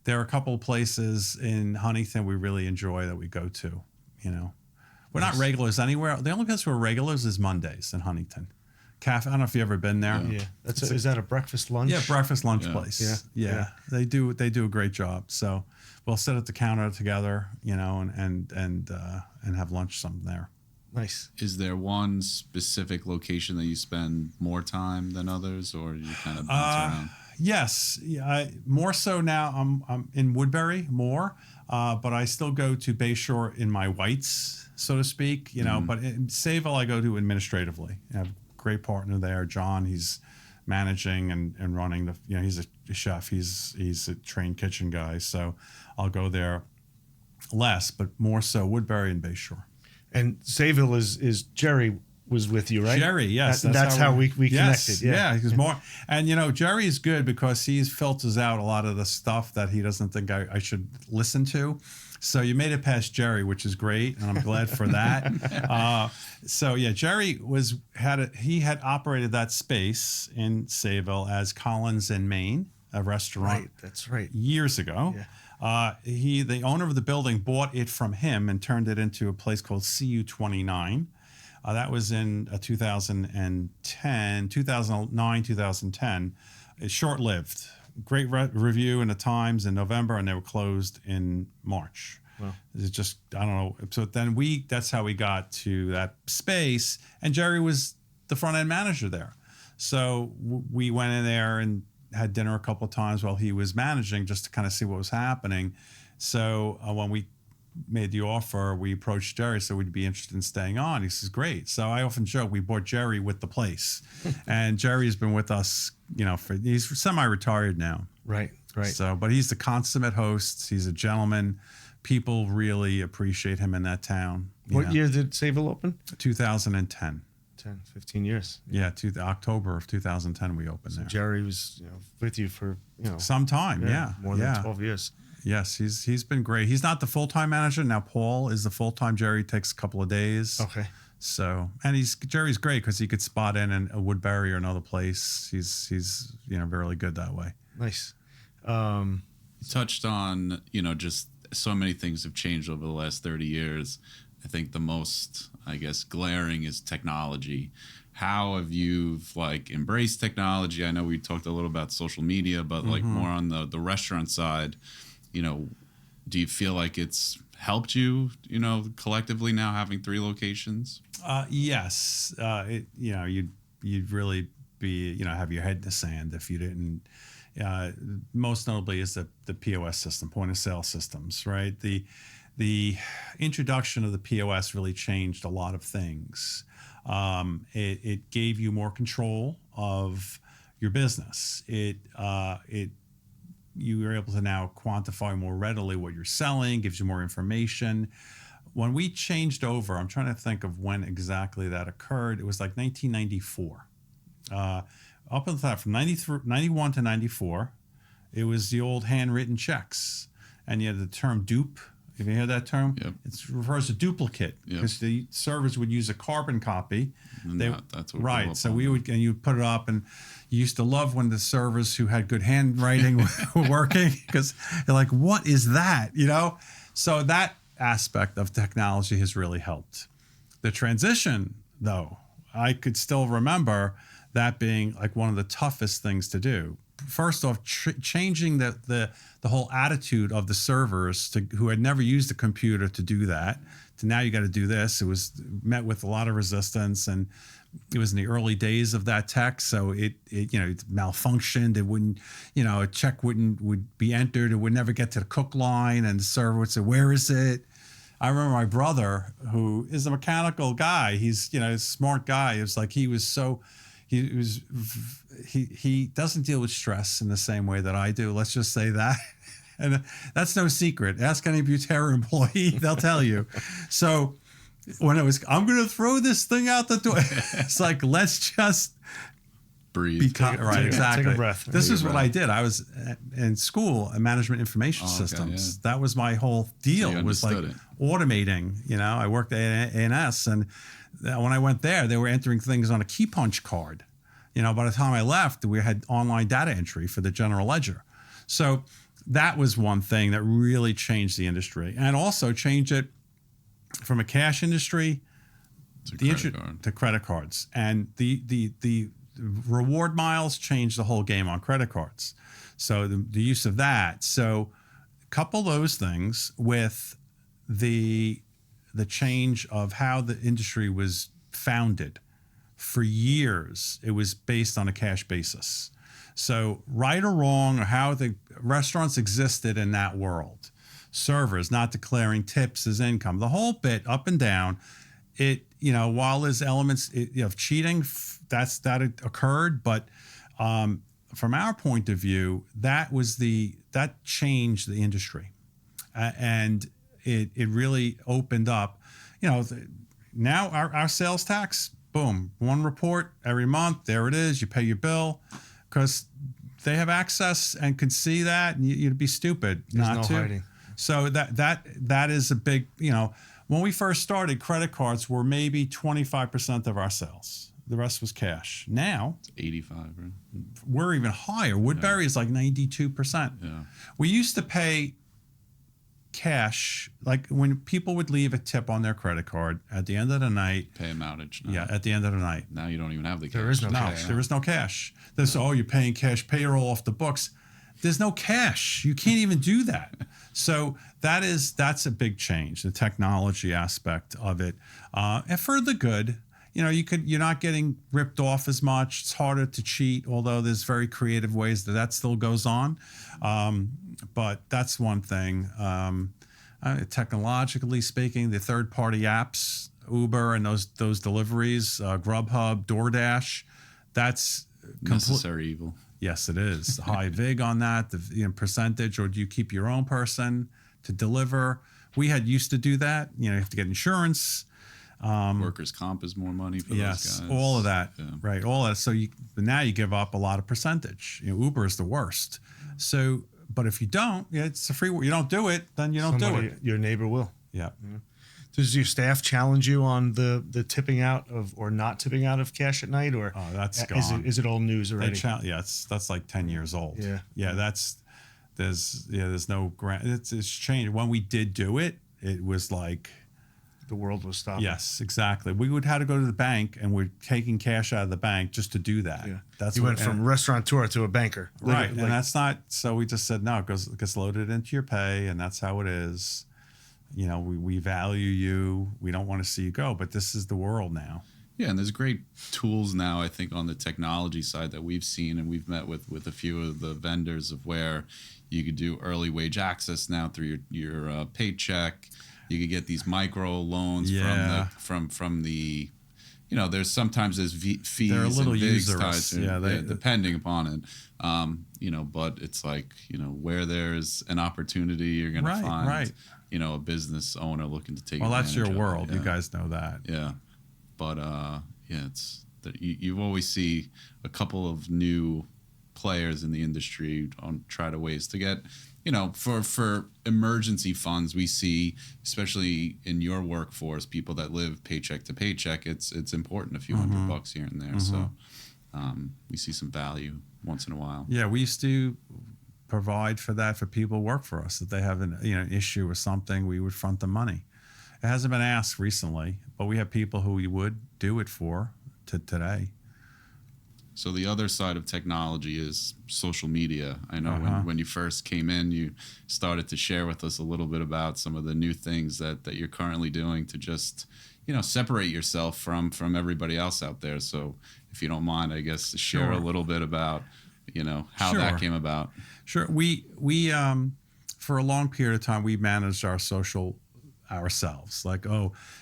There are a couple of places in Huntington we really enjoy that we go to, We're not regulars anywhere. The only place we're regulars is Mondays in Huntington. Cafe. I don't know if you've ever been there. Yeah, is that a breakfast lunch? Yeah, breakfast lunch place. Yeah. They do a great job. So we'll sit at the counter together, and have lunch something there. Nice. Is there one specific location that you spend more time than others, or you kind of bounce around? Yes, more so now. I'm in Woodbury more, but I still go to Bayshore in my whites, so to speak. But in Sayville I go to administratively. I have a great partner there, John. He's managing and running the. He's a chef. He's a trained kitchen guy. So I'll go there less, but more so Woodbury and Bayshore. And Sayville is Jerry was with you, right? Jerry, yes. That's how we yes, connected. Yeah, because more. And, Jerry is good because he filters out a lot of the stuff that he doesn't think I should listen to. So you made it past Jerry, which is great, and I'm glad for that. Jerry had operated that space in Sayville as Collins in Maine, a restaurant. Right, that's right. Years ago. Yeah. The owner of the building bought it from him and turned it into a place called CU29. That was in 2009, 2010. It's short-lived. Great review in the Times in November, and they were closed in March. Wow. It's just, I don't know. So then that's how we got to that space, and Jerry was the front-end manager there. So we went in there and had dinner a couple of times while he was managing just to kind of see what was happening. So when we made the offer, we approached Jerry, so we'd be interested in staying on. He says, great. So I often joke, we bought Jerry with the place. And Jerry's been with us, he's semi-retired now. Right. So, but he's the consummate host. He's a gentleman. People really appreciate him in that town. What year did Sayville open? 2010. 15 years. Yeah, October of 2010 we opened there. Jerry was with you for some time. More than 12 years. Yes, he's been great. He's not the full-time manager now. Paul is the full-time. Jerry takes a couple of days. Okay. So, and Jerry's great because he could spot in a Woodbury or another place. He's really good that way. Nice. You touched on just so many things have changed over the last 30 years. I think the most, glaring is technology. How have you embraced technology? I know we talked a little about social media, but more on the restaurant side, do you feel like it's helped you, collectively now having 3 locations? Yes. You'd really be, have your head in the sand if you didn't. Most notably is the POS system, point of sale systems, right? The introduction of the POS really changed a lot of things. It gave you more control of your business. You were able to now quantify more readily what you're selling, gives you more information. When we changed over, I'm trying to think of when exactly that occurred. It was 1994. Up until that, from 91 to 94, it was the old handwritten checks. And you had the term dupe. Have you heard that term? Yep. It refers to duplicate because the servers would use a carbon copy. That's what right. So we would, and you would put it up, and you used to love when the servers who had good handwriting were working because you're like, what is that? So that aspect of technology has really helped. The transition, though, I could still remember that being one of the toughest things to do. First off, changing the whole attitude of the servers who had never used a computer to do that, to now you got to do this. It was met with a lot of resistance, and it was in the early days of that tech, so it malfunctioned. It wouldn't, a check would be entered. It would never get to the cook line, and the server would say, "Where is it?" I remember my brother, who is a mechanical guy. He's a smart guy. It was he doesn't deal with stress in the same way that I do. Let's just say that. And that's no secret. Ask any Butera employee, they'll tell you. So when it was, I'm going to throw this thing out the door. It's let's just breathe. Right, exactly. Take a breath. This is what I did. I was in school, management information systems. Yeah. That was my whole deal. So was it. Automating. I worked at A&S, and when I went there, they were entering things on a key punch card. By the time I left, we had online data entry for the general ledger. So that was one thing that really changed the industry, and also changed it from a cash industry Card. to credit cards, and the reward miles changed the whole game on credit cards. So the use of that. So couple those things with the change of how the industry was founded. For years, it was based on a cash basis. So right or wrong, or how the restaurants existed in that world, servers not declaring tips as income, the whole bit up and down. It, while there's elements of cheating, that occurred, but from our point of view, that changed the industry, and it really opened up. Now our sales tax, boom, one report every month. There it is. You pay your bill because they have access and can see that, and you'd be stupid not to. Hiding. So that is a big. When we first started, credit cards were maybe 25% of our sales. The rest was cash. Now, It's 85, right? we're even higher. Woodbury is like 92%. Yeah. We used to pay cash, like when people would leave a tip on their credit card at the end of the night. Pay them outage. Now. Yeah, at the end of the night. Now you don't even have the cash. There is no No, cash. there is no cash. There's, you're paying cash, payroll off the books. There's no cash. You can't even do that. So that's a big change, the technology aspect of it, and for the good. You're not getting ripped off as much. It's harder to cheat, although there's very creative ways that still goes on. But that's one thing. Technologically speaking, the third-party apps, Uber and those deliveries, Grubhub, DoorDash, that's Necessary evil. Yes, it is. High vig on that, the percentage, or do you keep your own person to deliver? We used to do that. You have to get insurance. Workers' comp is more money for those guys. All of that, Yeah. right? All that. So now you give up a lot of percentage. Uber is the worst. So, but if you don't, it's a free. You don't do it, then you don't do it. Your neighbor will. Yeah. Does your staff challenge you on the tipping out of or not tipping out of cash at night, or That's gone. Is it old news already? That's like 10 years old. Yeah. Yeah. There's no grant. It's changed. When we did do it, it was like. The world was stopping. Yes, exactly. We would have to go to the bank, and we're taking cash out of the bank just to do that. Yeah. That's you went from restaurateur to a banker. right, Like, and that's not. So we just said no. It gets loaded into your pay, and that's how it is. We value you. We don't want to see you go, but this is the world now. Yeah, and there's great tools now, I think, on the technology side that we've seen, and we've met with a few of the vendors of where you could do early wage access now through your paycheck. You could get these micro loans from the there's sometimes fees. They're a little and usurious. Depending upon it. But it's like, where there's an opportunity, you're going to find, a business owner looking to take Well, that's your advantage of it. world. Yeah. You guys know that. Yeah. But, it's that you always see a couple of new players in the industry try to ways to get, for emergency funds. We see, especially in your workforce, people that live paycheck to paycheck. It's important, a few $100 here and there. So we see some value once in a while. Yeah, we used to provide for that for people who work for us. If they have an issue or something, we would front the money. It hasn't been asked recently, but we have people who we would do it for today. So the other side of technology is social media. I know when you first came in, you started to share with us a little bit about some of the new things that you're currently doing to just, separate yourself from everybody else out there. So if you don't mind, I guess, share a little bit about, how that came about. Sure. We for a long period of time, we managed our social ourselves. Like,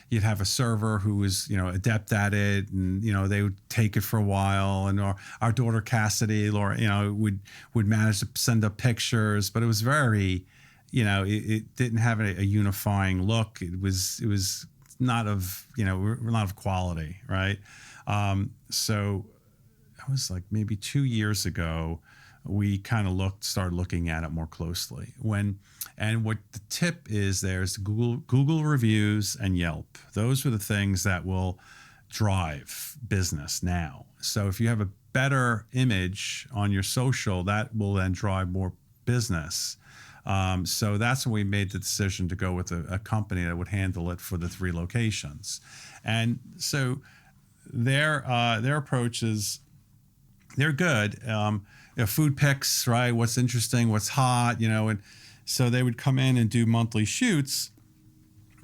you'd have a server who was, adept at it, and, they would take it for a while. And our daughter Cassidy, Laura, would manage to send up pictures, but it was very, it didn't have a unifying look. It was not of, not of quality. Right. So it was like maybe 2 years ago, we kind of started looking at it more closely. And what the tip is, there's Google reviews and Yelp. Those are the things that will drive business now. So if you have a better image on your social, that will then drive more business. So that's when we made the decision to go with a company that would handle it for the 3 locations. And so their approach is, they're good. Food picks, right? What's interesting, what's hot, and so they would come in and do monthly shoots.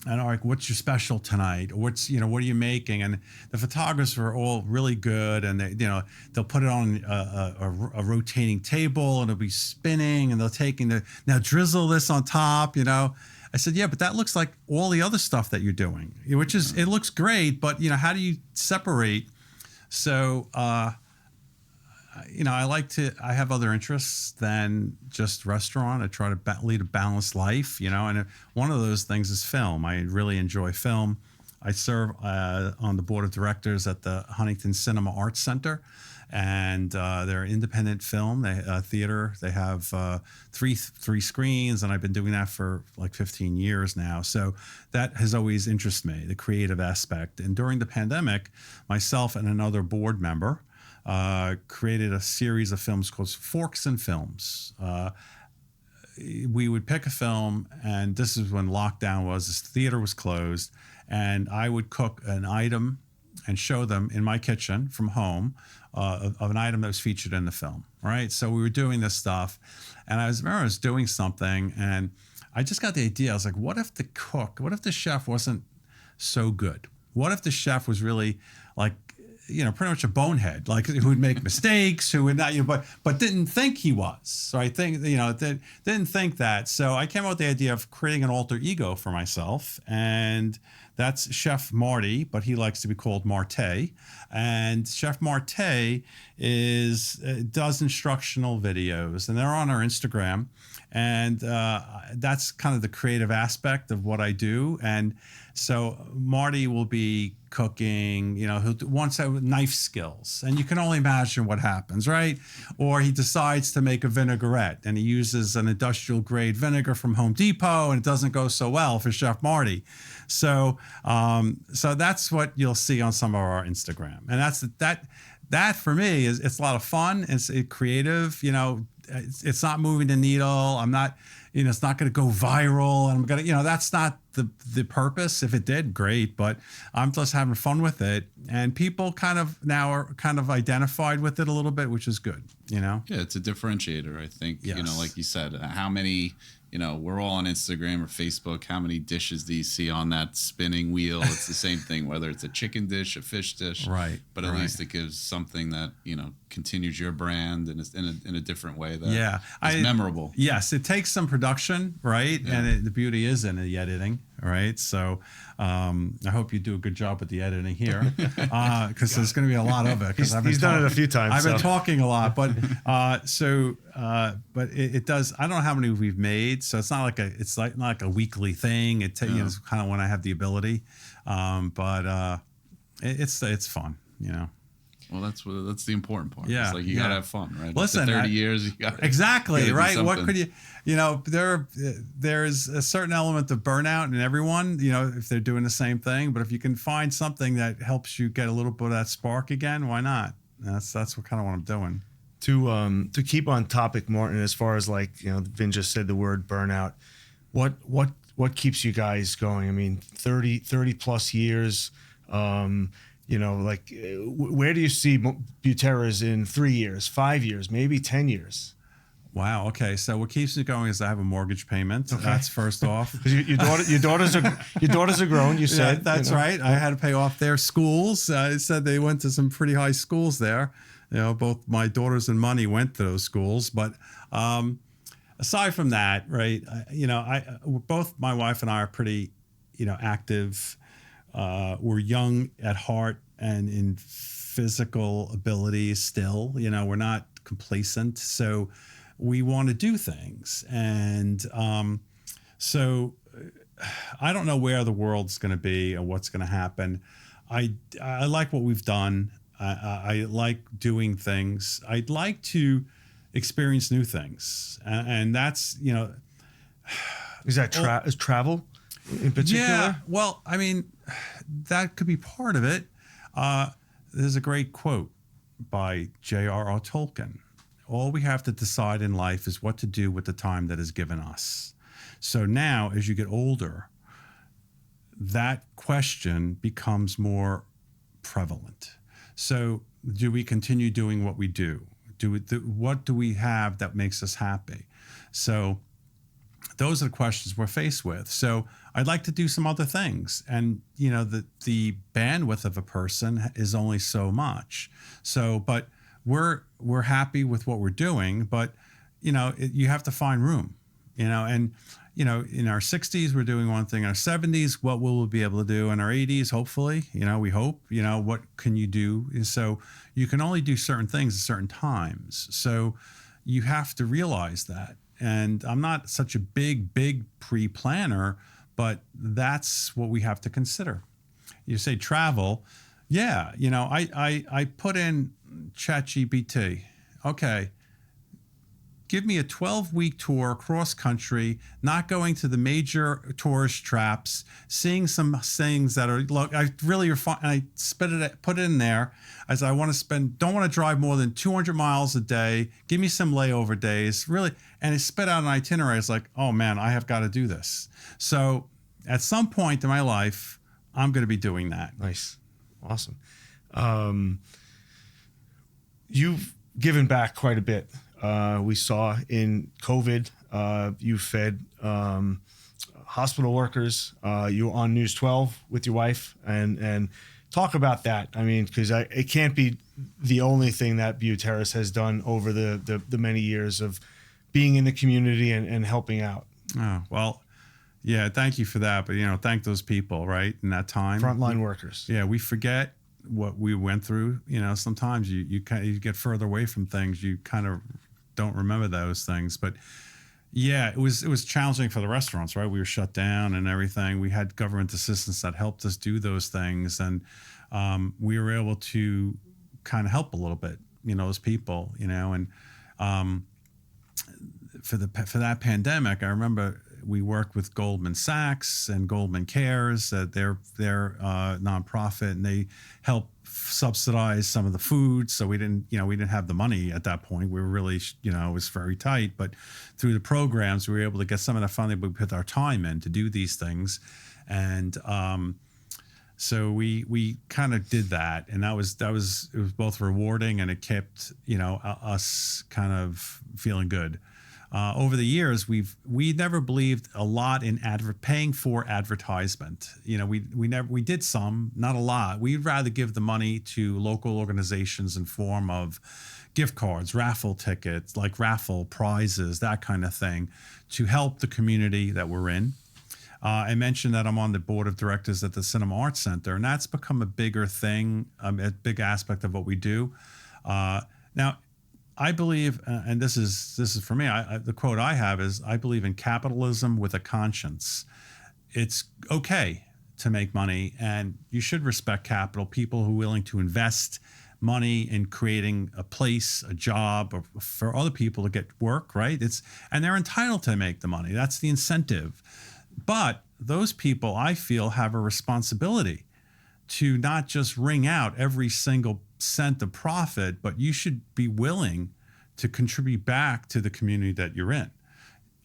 And are like, what's your special tonight? Or what are you making? And the photographers are all really good, and they'll put it on a rotating table, and it'll be spinning, and they'll now drizzle this on top. I said, yeah, but that looks like all the other stuff that you're doing, which is, it looks great, but how do you separate? So I have other interests than just restaurant. I try to lead a balanced life, and one of those things is film. I really enjoy film. I serve on the board of directors at the Huntington Cinema Arts Center, and they're independent film theater. They have three screens, and I've been doing that for like 15 years now. So that has always interested me, the creative aspect. And during the pandemic, myself and another board member created a series of films called Forks and Films. We would pick a film, and this is when lockdown was, this theater was closed, and I would cook an item and show them in my kitchen from home of an item that was featured in the film, right? So we were doing this stuff, and I remember I was doing something, and I just got the idea. I was like, what if the chef wasn't so good? What if the chef was really like, pretty much a bonehead, like who would make mistakes, who would not, but didn't think he was. So I think, didn't think that. So I came up with the idea of creating an alter ego for myself, and that's Chef Marty, but he likes to be called Marte. And Chef Marte does instructional videos, and they're on our Instagram. And that's kind of the creative aspect of what I do. And so Marty will be cooking, he'll wants to have knife skills, and you can only imagine what happens, right? Or he decides to make a vinaigrette, and he uses an industrial grade vinegar from Home Depot, and it doesn't go so well for Chef Marty. So that's what you'll see on some of our Instagram, and that for me it's a lot of fun. It's creative, it's not moving the needle. I'm not, it's not going to go viral. And I'm going to, that's not the purpose. If it did, great. But I'm just having fun with it. And people now are identified with it a little bit, which is good, Yeah, it's a differentiator, I think. Yes. Like you said, how many, we're all on Instagram or Facebook. How many dishes do you see on that spinning wheel? It's the same thing, whether it's a chicken dish, a fish dish. Right. But at least it gives something that, continues your brand in a different way that is memorable. Yes, it takes some production, right? Yeah. And the beauty is in the editing, right? So I hope you do a good job with the editing here, because there's going to be a lot of it. He's done it a few times. I've been talking a lot, but but it does. I don't know how many we've made, so it's not like a weekly thing. It's kind of when I have the ability, but it's fun, Well, that's the important part. Yeah, it's like you gotta have fun, right? Listen, after 30 years, you got exactly right. What could you, there's a certain element of burnout in everyone, if they're doing the same thing. But if you can find something that helps you get a little bit of that spark again, why not? That's what I'm doing. To keep on topic, Martin, as far as Vin just said the word burnout. What keeps you guys going? I mean, 30 plus years. Where do you see Butera's in 3 years, 5 years, maybe 10 years? Wow. Okay. So what keeps me going is I have a mortgage payment. Okay. That's first off. Your daughters are grown. You said. Yeah, that's right. I had to pay off their schools. I said they went to some pretty high schools there. Both my daughters and money went to those schools. But aside from that, right? Both my wife and I are pretty, active. We're young at heart and in physical abilities still. We're not complacent. So we want to do things. And so I don't know where the world's going to be or what's going to happen. I like what we've done. I like doing things. I'd like to experience new things. And that's, Is that is travel in particular? Yeah. Well, I mean, that could be part of it. There's a great quote by J.R.R. Tolkien. All we have to decide in life is what to do with the time that is given us. So now, as you get older, that question becomes more prevalent. So do we continue doing what we do? What do we have that makes us happy? So those are the questions we're faced with. So I'd like to do some other things. And, the bandwidth of a person is only so much. So, but we're happy with what we're doing, but, you have to find room, and, in our 60s, we're doing one thing. In our 70s, what will we be able to do? In our 80s, hopefully, we hope, what can you do? So you can only do certain things at certain times. So you have to realize that. And I'm not such a big pre-planner, but that's what we have to consider. You say travel. Yeah. I put in ChatGPT. Okay. Give me a 12-week tour cross country, not going to the major tourist traps, seeing some things that are, look, I really are fun. And I put it in there as don't want to drive more than 200 miles a day. Give me some layover days, really. And it spit out an itinerary. It's like, oh man, I have got to do this. So at some point in my life, I'm going to be doing that. Nice. Awesome. You've given back quite a bit. We saw in COVID, you fed hospital workers. You were on News 12 with your wife, and talk about that. I mean, because it can't be the only thing that Buteras has done over the many years of being in the community and helping out. Oh, well, yeah, thank you for that. But, thank those people, right, in that time. Frontline workers. Yeah, we forget what we went through. Sometimes you get further away from things. You kind of don't remember those things. But yeah, it was challenging for the restaurants, right? We were shut down and everything. We had government assistance that helped us do those things, and we were able to kind of help a little bit, those people, and for that pandemic, I remember we worked with Goldman Sachs and Goldman Cares, their nonprofit, and they helped subsidize some of the food. So we didn't have the money at that point. We were really, it was very tight. But through the programs, we were able to get some of the funding. But we put our time in to do these things, and so we kind of did that, and it was both rewarding, and it kept us kind of feeling good. Over the years, we never believed a lot in paying for advertisement. We did some, not a lot. We'd rather give the money to local organizations in form of gift cards, raffle tickets, like raffle prizes, that kind of thing, to help the community that we're in. I mentioned that I'm on the board of directors at the Cinema Arts Center, and that's become a bigger thing, a big aspect of what we do. Now, I believe, and this is for me, the quote I have is, I believe in capitalism with a conscience. It's okay to make money, and you should respect capital, people who are willing to invest money in creating a place, a job, or for other people to get work, right? And they're entitled to make the money. That's the incentive. But those people, I feel, have a responsibility to not just wring out every single cent of profit, but you should be willing to contribute back to the community that you're in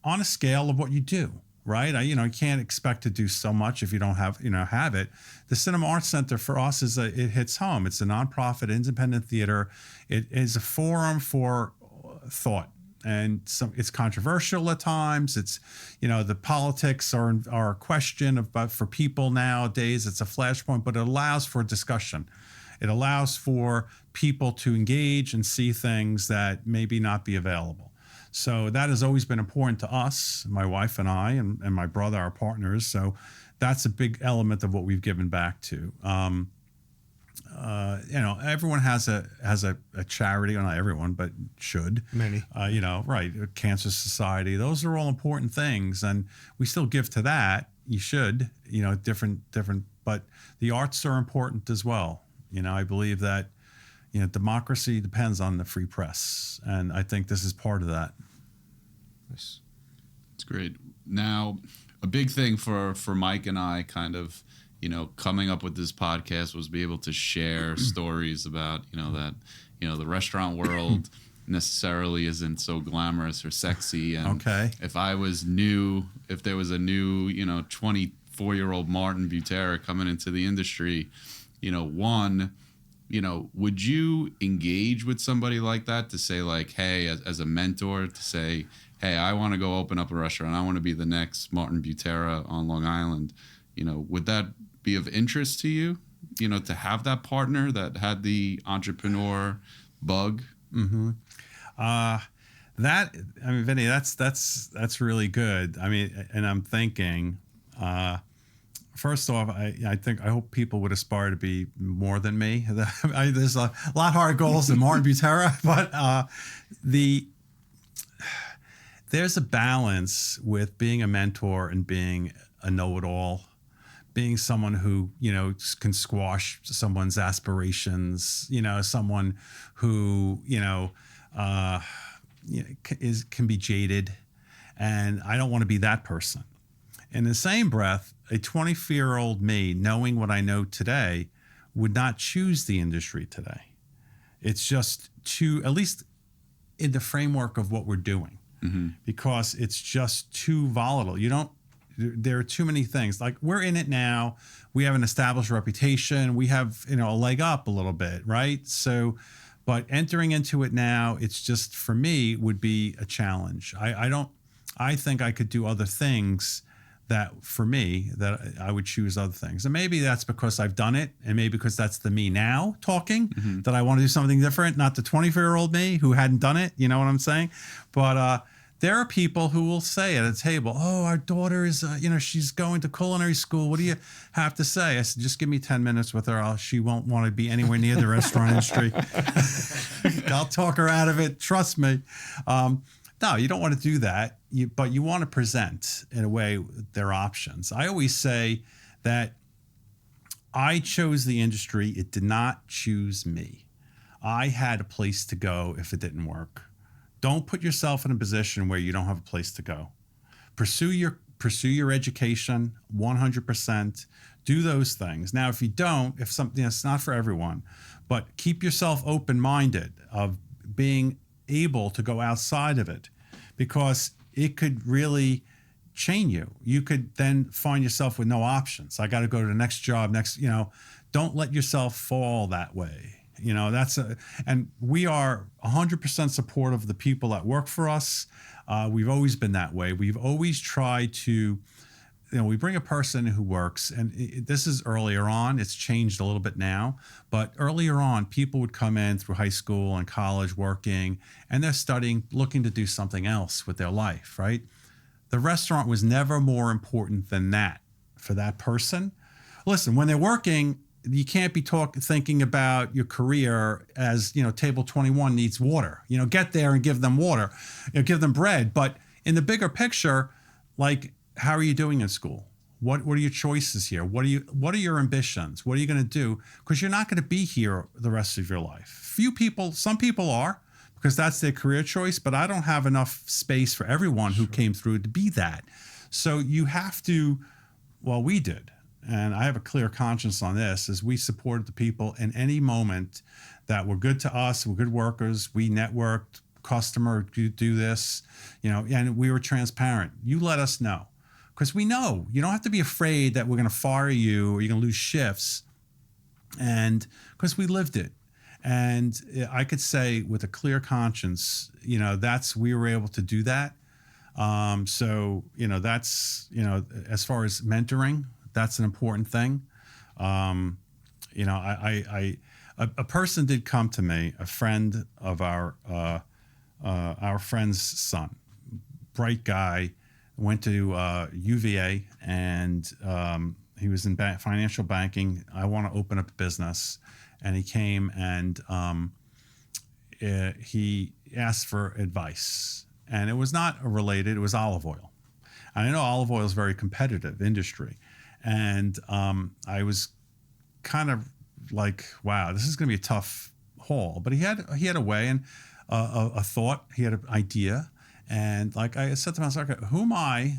on a scale of what you do, right? You can't expect to do so much if you don't have it. The Cinema Arts Center for us it hits home. It's a nonprofit independent theater. It is a forum for thought. And it's controversial at times. It's, the politics are a question but for people nowadays. It's a flashpoint, but it allows for discussion. It allows for people to engage and see things that maybe not be available. So that has always been important to us, my wife and I, and my brother, our partners. So that's a big element of what we've given back to. Everyone has a charity, or not everyone, but should. Many. Right. Cancer Society. Those are all important things. And we still give to that. You should, different, but the arts are important as well. I believe that, democracy depends on the free press. And I think this is part of that. Nice. That's great. Now, a big thing for Mike and I kind of, coming up with this podcast was be able to share stories about, the restaurant world, necessarily isn't so glamorous or sexy. And Okay. if there was a new, 24-year-old Martin Butera coming into the industry, would you engage with somebody like that to say, like, hey, as a mentor, to say, hey, I want to go open up a restaurant. I want to be the next Martin Butera on Long Island. Would that be of interest to you, to have that partner that had the entrepreneur bug? Mm-hmm. Vinny, that's really good. And I'm thinking, first off, I hope people would aspire to be more than me. There's a lot harder goals than Martin Butera, but there's a balance with being a mentor and being a know-it-all, being someone who, can squash someone's aspirations, someone who, can be jaded. And I don't want to be that person. In the same breath, a 24-year-old me, knowing what I know today, would not choose the industry today. It's just at least in the framework of what we're doing, because it's just too volatile. There are too many things. Like, we're in it now. We have an established reputation. We have, a leg up a little bit, right? So, but entering into it now, it's just, for me, would be a challenge. I think I could do other things that, for me, that I would choose other things. And maybe that's because I've done it, and maybe because that's the me now talking, that I want to do something different, not the 24-year-old me who hadn't done it. You know what I'm saying? But there are people who will say at a table, oh, our daughter is, she's going to culinary school. What do you have to say? I said, just give me 10 minutes with her. She won't want to be anywhere near the restaurant industry. I'll talk her out of it. Trust me. No, you don't want to do that. But you want to present, in a way, their options. I always say that I chose the industry. It did not choose me. I had a place to go if it didn't work. Don't put yourself in a position where you don't have a place to go. Pursue your education 100%. Do those things. Now, if you don't, if something, it's not for everyone, but keep yourself open-minded of being able to go outside of it, because it could really chain you. You could then find yourself with no options. I got to go to the next job, don't let yourself fall that way. And we are 100% supportive of the people that work for us. We've always been that way. We've always tried to, we bring a person who works, and this is earlier on. It's changed a little bit now, but earlier on, people would come in through high school and college working, and they're studying, looking to do something else with their life, right? The restaurant was never more important than that for that person. Listen, when they're working, you can't be thinking about your career as, table 21 needs water. Get there and give them water, give them bread. But in the bigger picture, like, how are you doing in school? What are your choices here? What are your ambitions? What are you going to do? Because you're not going to be here the rest of your life. Some people are, because that's their career choice, but I don't have enough space for everyone who came through to be that. So you have to, we did. And I have a clear conscience on this, as we supported the people in any moment that were good to us, were good workers. We networked, customer, do this, and we were transparent. You let us know, because we know you don't have to be afraid that we're going to fire you or you're going to lose shifts. And because we lived it. And I could say with a clear conscience, we were able to do that. So, that's, as far as mentoring, that's an important thing. A person did come to me, a friend of our friend's son, bright guy, went to UVA, and he was in financial banking. I want to open up a business, and he came and he asked for advice, and it was not related. It was olive oil. And I know olive oil is a very competitive industry. And I was kind of like, wow, this is going to be a tough haul. But he had a way and a thought. He had an idea. And like I said to myself, who am I?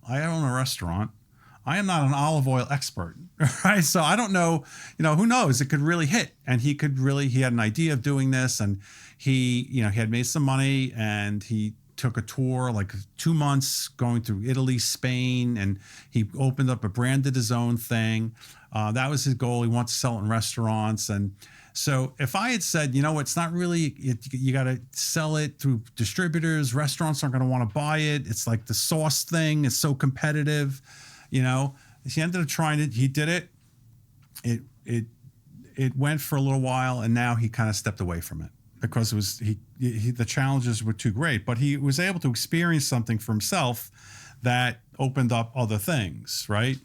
I own a restaurant. I am not an olive oil expert, right? So I don't know, who knows? It could really hit. And he had an idea of doing this, and he had made some money, and he took a tour, like 2 months, going through Italy, Spain, and he opened up branded his own thing. That was his goal. He wants to sell it in restaurants. And so if I had said, it's not really, you got to sell it through distributors, restaurants aren't going to want to buy it. It's like the sauce thing. It's so competitive. He ended up trying it. He did it. It went for a little while, and now he kind of stepped away from it because it was the challenges were too great. But he was able to experience something for himself that opened up other things, right?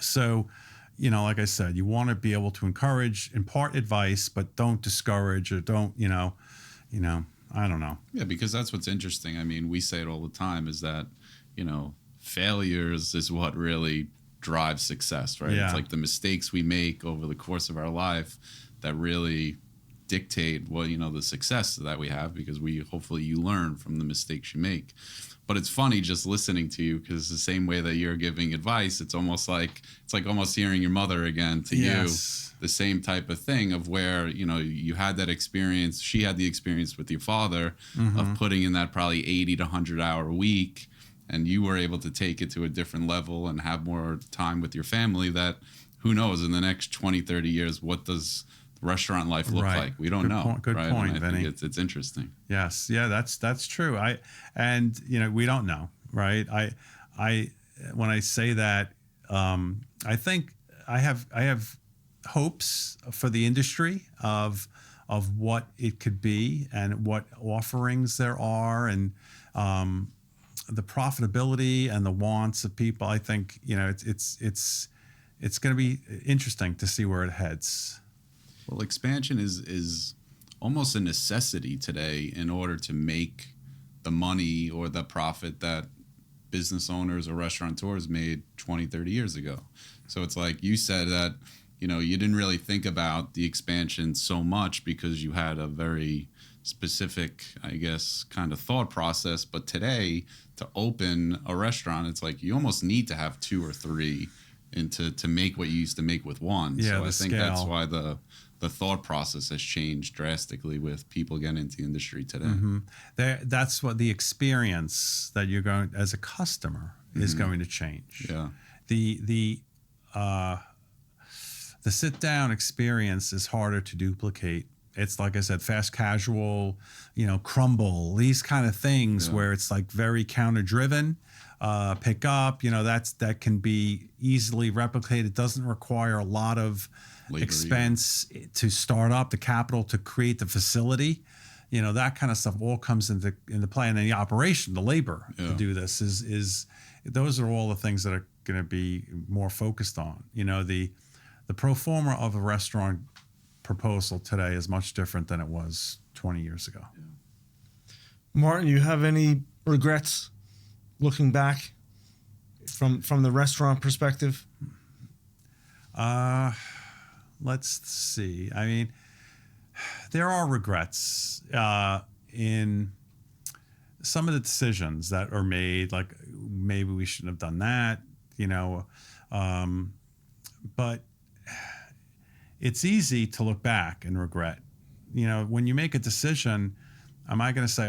So, like I said, you want to be able to encourage, impart advice, but don't discourage or don't, I don't know. Yeah, because that's what's interesting. I mean, we say it all the time is that, failures is what really drives success, right? Yeah. It's like the mistakes we make over the course of our life that really dictate what, the success that we have, because hopefully you learn from the mistakes you make. But it's funny just listening to you, because the same way that you're giving advice, it's like almost hearing your mother again to Yes. you. The same type of thing of where, you had that experience. She had the experience with your father of putting in that probably 80 to 100 hour week, and you were able to take it to a different level and have more time with your family. That who knows in the next 20, 30 years, what does restaurant life look Right. like? We don't Good know. Good right? point, And I Vinny. think it's interesting. Yes. Yeah, that's true. We don't know, right? When I say that, I think I have hopes for the industry of what it could be and what offerings there are, and the profitability and the wants of people. I think it's going to be interesting to see where it heads. Well, expansion is almost a necessity today in order to make the money or the profit that business owners or restaurateurs made 20, 30 years ago. So it's like you said that, you didn't really think about the expansion so much because you had a very specific, I guess, kind of thought process. But today, to open a restaurant, it's like you almost need to have 2 or 3 to make what you used to make with one. Yeah, so the I think scale. that's why the thought process has changed drastically with people getting into the industry today. Mm-hmm. That's what the experience that you're going as a customer is going to change. Yeah. The sit down experience is harder to duplicate. It's like I said, fast casual, crumble, these kind of things where it's like very counter driven. Pick up, that can be easily replicated. It doesn't require a lot of Labor expense to start up, the capital to create the facility. That kind of stuff all comes into play. And then the operation, the labor to do this is those are all the things that are going to be more focused on. The pro forma of a restaurant proposal today is much different than it was 20 years ago. Martin, you have any regrets looking back from the restaurant perspective? Let's see. I mean, there are regrets in some of the decisions that are made, like maybe we shouldn't have done that, but it's easy to look back and regret. When you make a decision, am I going to say,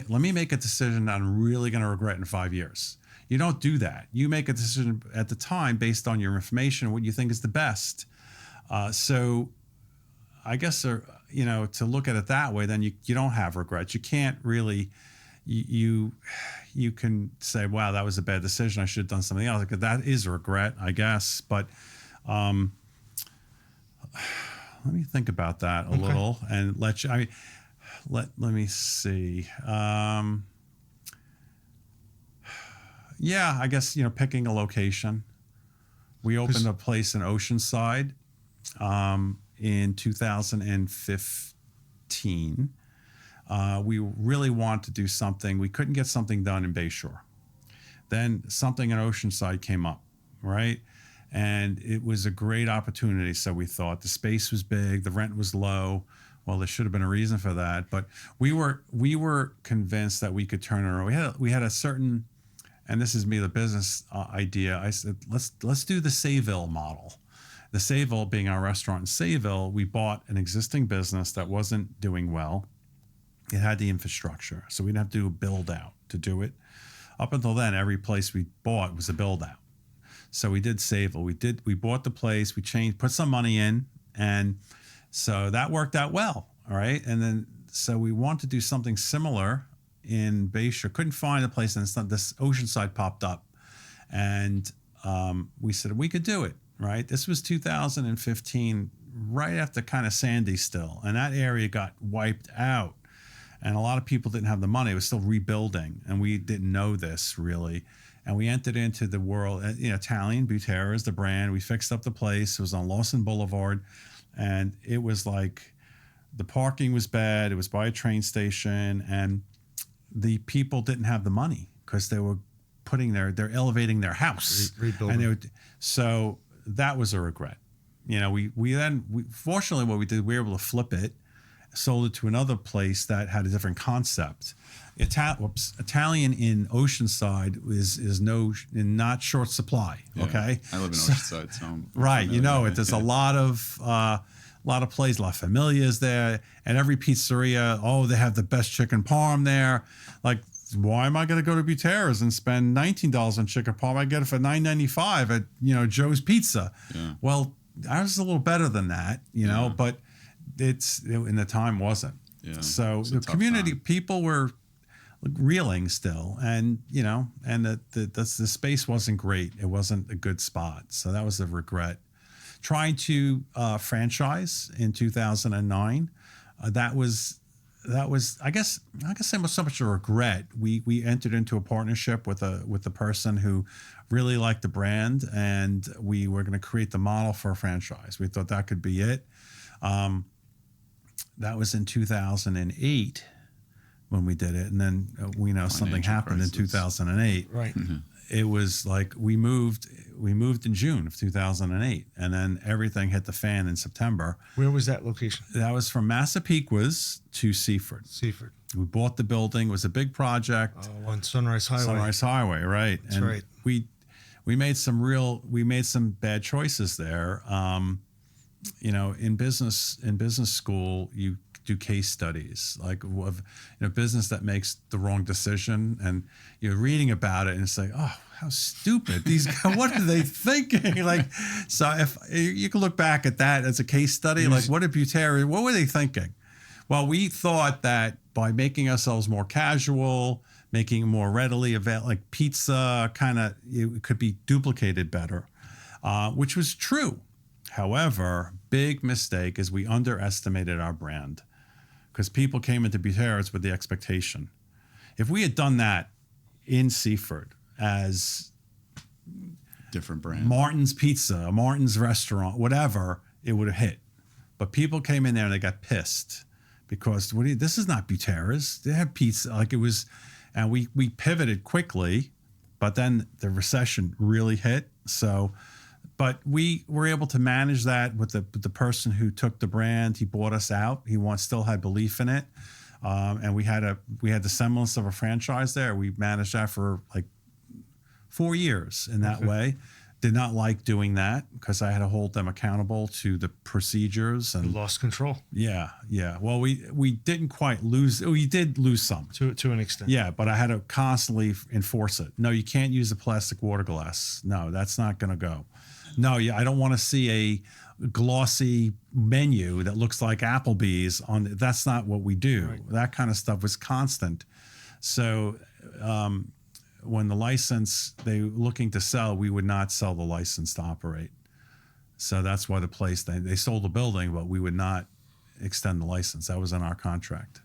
let me make a decision that I'm really going to regret in 5 years? You don't do that. You make a decision at the time based on your information, what you think is the best. So I guess, to look at it that way, then you don't have regrets. You can't really, you can say, wow, that was a bad decision. I should have done something else. Because that is a regret, I guess. But let me think about that a little and let me see. Yeah, I guess, picking a location. We opened a place in Oceanside in 2015. We really wanted to do something. We couldn't get something done in Bayshore. Then something in Oceanside came up, right? And it was a great opportunity, so we thought. The space was big, the rent was low. Well, there should have been a reason for that, but we were convinced that we could turn it around. We had a certain and this is me, the business idea. I said, let's do the Sayville model. The Sayville being our restaurant in Sayville, we bought an existing business that wasn't doing well. It had the infrastructure, so we didn't have to do a build out to do it. Up until then, every place we bought was a build out. So we did Sayville. We bought the place, we changed, put some money in, and so that worked out well. All right. And then so we wanted to do something similar in Bayshore. Couldn't find a place, and this Oceanside popped up. And we said we could do it, right? This was 2015, right after kind of Sandy still. And that area got wiped out. And a lot of people didn't have the money. It was still rebuilding. And we didn't know this really. And we entered into the world, Italian Butera is the brand. We fixed up the place. It was on Lawson Boulevard. And it was like the parking was bad. It was by a train station. And the people didn't have the money because they were they're elevating their house. Rebuilding. And so that was a regret. We fortunately what we did, we were able to flip it, sold it to another place that had a different concept. Italian in Oceanside is not short supply. Yeah, okay, I live in Oceanside, so I'm right. familiar with it. There's Yeah. a lot of places. La Familia's there, and every pizzeria. Oh, they have the best chicken parm there. Like, why am I going to go to Butera's and spend $19 on chicken parm? I get it for $9.95 at Joe's Pizza. Yeah. Well, ours is a little beher than that, but it's in the time wasn't. Yeah. So It's a the tough community time. people were reeling still, and the space wasn't great. It wasn't a good spot. So that was a regret. Trying to franchise in 2009, that was I guess it was so much a regret. We entered into a partnership with the person who really liked the brand, and we were going to create the model for a franchise. We thought that could be it. That was in 2008 when we did it, and then something Financial happened in crisis. 2008. Right. It was like we moved in June of 2008, and then everything hit the fan in September. Where was that location? That was from Massapequas to Seaford. Seaford. We bought the building. It was a big project. Oh, on Sunrise Highway. Sunrise Highway, right? That's right. We made some bad choices there. In business school, you do case studies like of business that makes the wrong decision, and you're reading about it, and it's like, oh, how stupid these guys! What are they thinking? Like, so if you can look back at that as a case study, like what were they thinking? Well, we thought that by making ourselves more casual, making more readily available, like pizza, it could be duplicated better, which was true. However, big mistake is we underestimated our brand because people came into Butera's with the expectation. If we had done that in Seaford as Different brand. Martin's Pizza, Martin's Restaurant, whatever, it would have hit. But people came in there and they got pissed because this is not Butera's. They have pizza. Like it was, and we pivoted quickly, but then the recession really hit. So, but we were able to manage that with the person who took the brand. He bought us out. He still had belief in it, and we had the semblance of a franchise there. We managed that for like 4 years in that way. Did not like doing that because I had to hold them accountable to the procedures You and lost control yeah. Well, we didn't quite lose. We did lose some. to an extent. Yeah, but I had to constantly enforce it. No, you can't use a plastic water glass. No, that's not going to go. No, I don't want to see a glossy menu that looks like Applebee's on. That's not what we do. Right. That kind of stuff was constant. So when the license they were looking to sell, we would not sell the license to operate. So that's why the place they sold the building, but we would not extend the license. That was in our contract.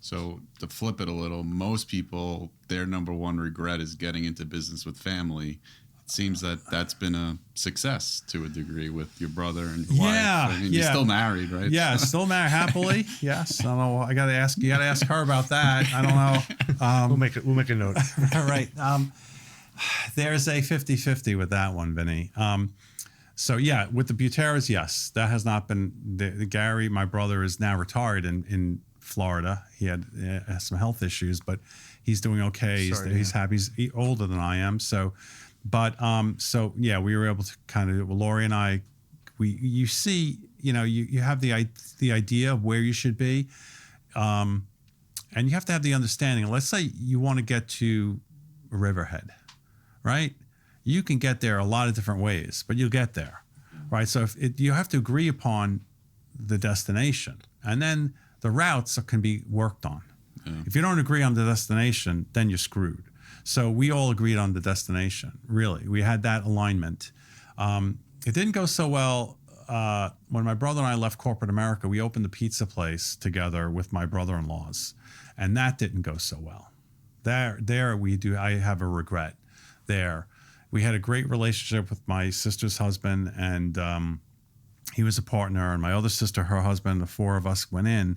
So to flip it a little, most people, their number one regret is getting into business with family. It seems that that's been a success to a degree with your brother and your wife. I mean, you're still married, right? Yeah, still married happily. Yes. I don't know. You got to ask her about that. I don't know. We'll make a note. All right. There's a 50-50 with that one, Vinny. So yeah, with the Buteras, yes, that has not been the Gary, my brother, is now retired in Florida. He had some health issues, but he's doing okay. Sorry, He's happy. He's older than I am. So, but so yeah, we were able to kind of, Lori and I, you see, you have the idea of where you should be, and you have to have the understanding. Let's say you want to get to Riverhead, right? You can get there a lot of different ways, but you'll get there, right? So you have to agree upon the destination, and then the routes can be worked on. Yeah. If you don't agree on the destination, then you're screwed. So we all agreed on the destination. Really, we had that alignment. It didn't go so well when my brother and I left corporate America. We opened the pizza place together with my brother-in-laws, and that didn't go so well. I have a regret there. We had a great relationship with my sister's husband, and he was a partner, and my other sister, her husband, the four of us went in,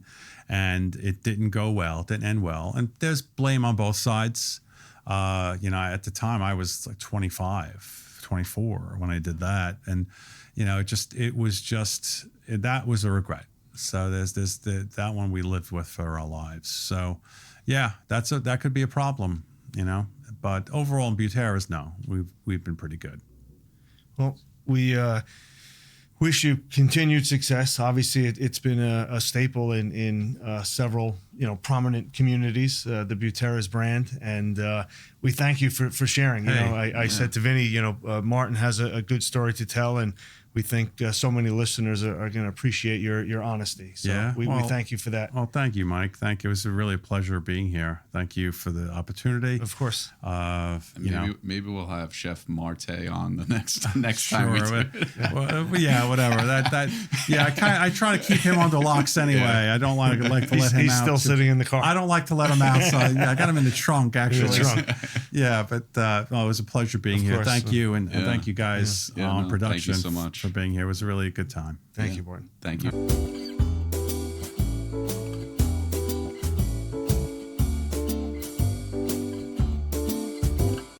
and it didn't go well. It didn't end well. And there's blame on both sides. At the time I was like 25, 24 when I did that. And, that was a regret. So there's that one we lived with for our lives. So yeah, that could be a problem, but overall in Butera's, no, we've been pretty good. Well, we wish you continued success. Obviously, it's been a staple in several prominent communities, the Butera's brand, and we thank you for sharing. I said to Vinny, Martin has a good story to tell, and we think so many listeners are going to appreciate your honesty. So we thank you for that. Well, thank you, Mike. Thank you. It was really a pleasure being here. Thank you for the opportunity. Of course. Maybe we'll have Chef Marte on the next time. Sure. Yeah, whatever. I try to keep him under locks anyway. Yeah. I don't like to let him out. He's still sitting in the car. I don't like to let him outside. I got him in the trunk, actually. Yeah, but it was a pleasure being here. Thank you, and thank you guys on production. Thank you so much for being here. It was really a good time. Thank you, Martin. Thank you.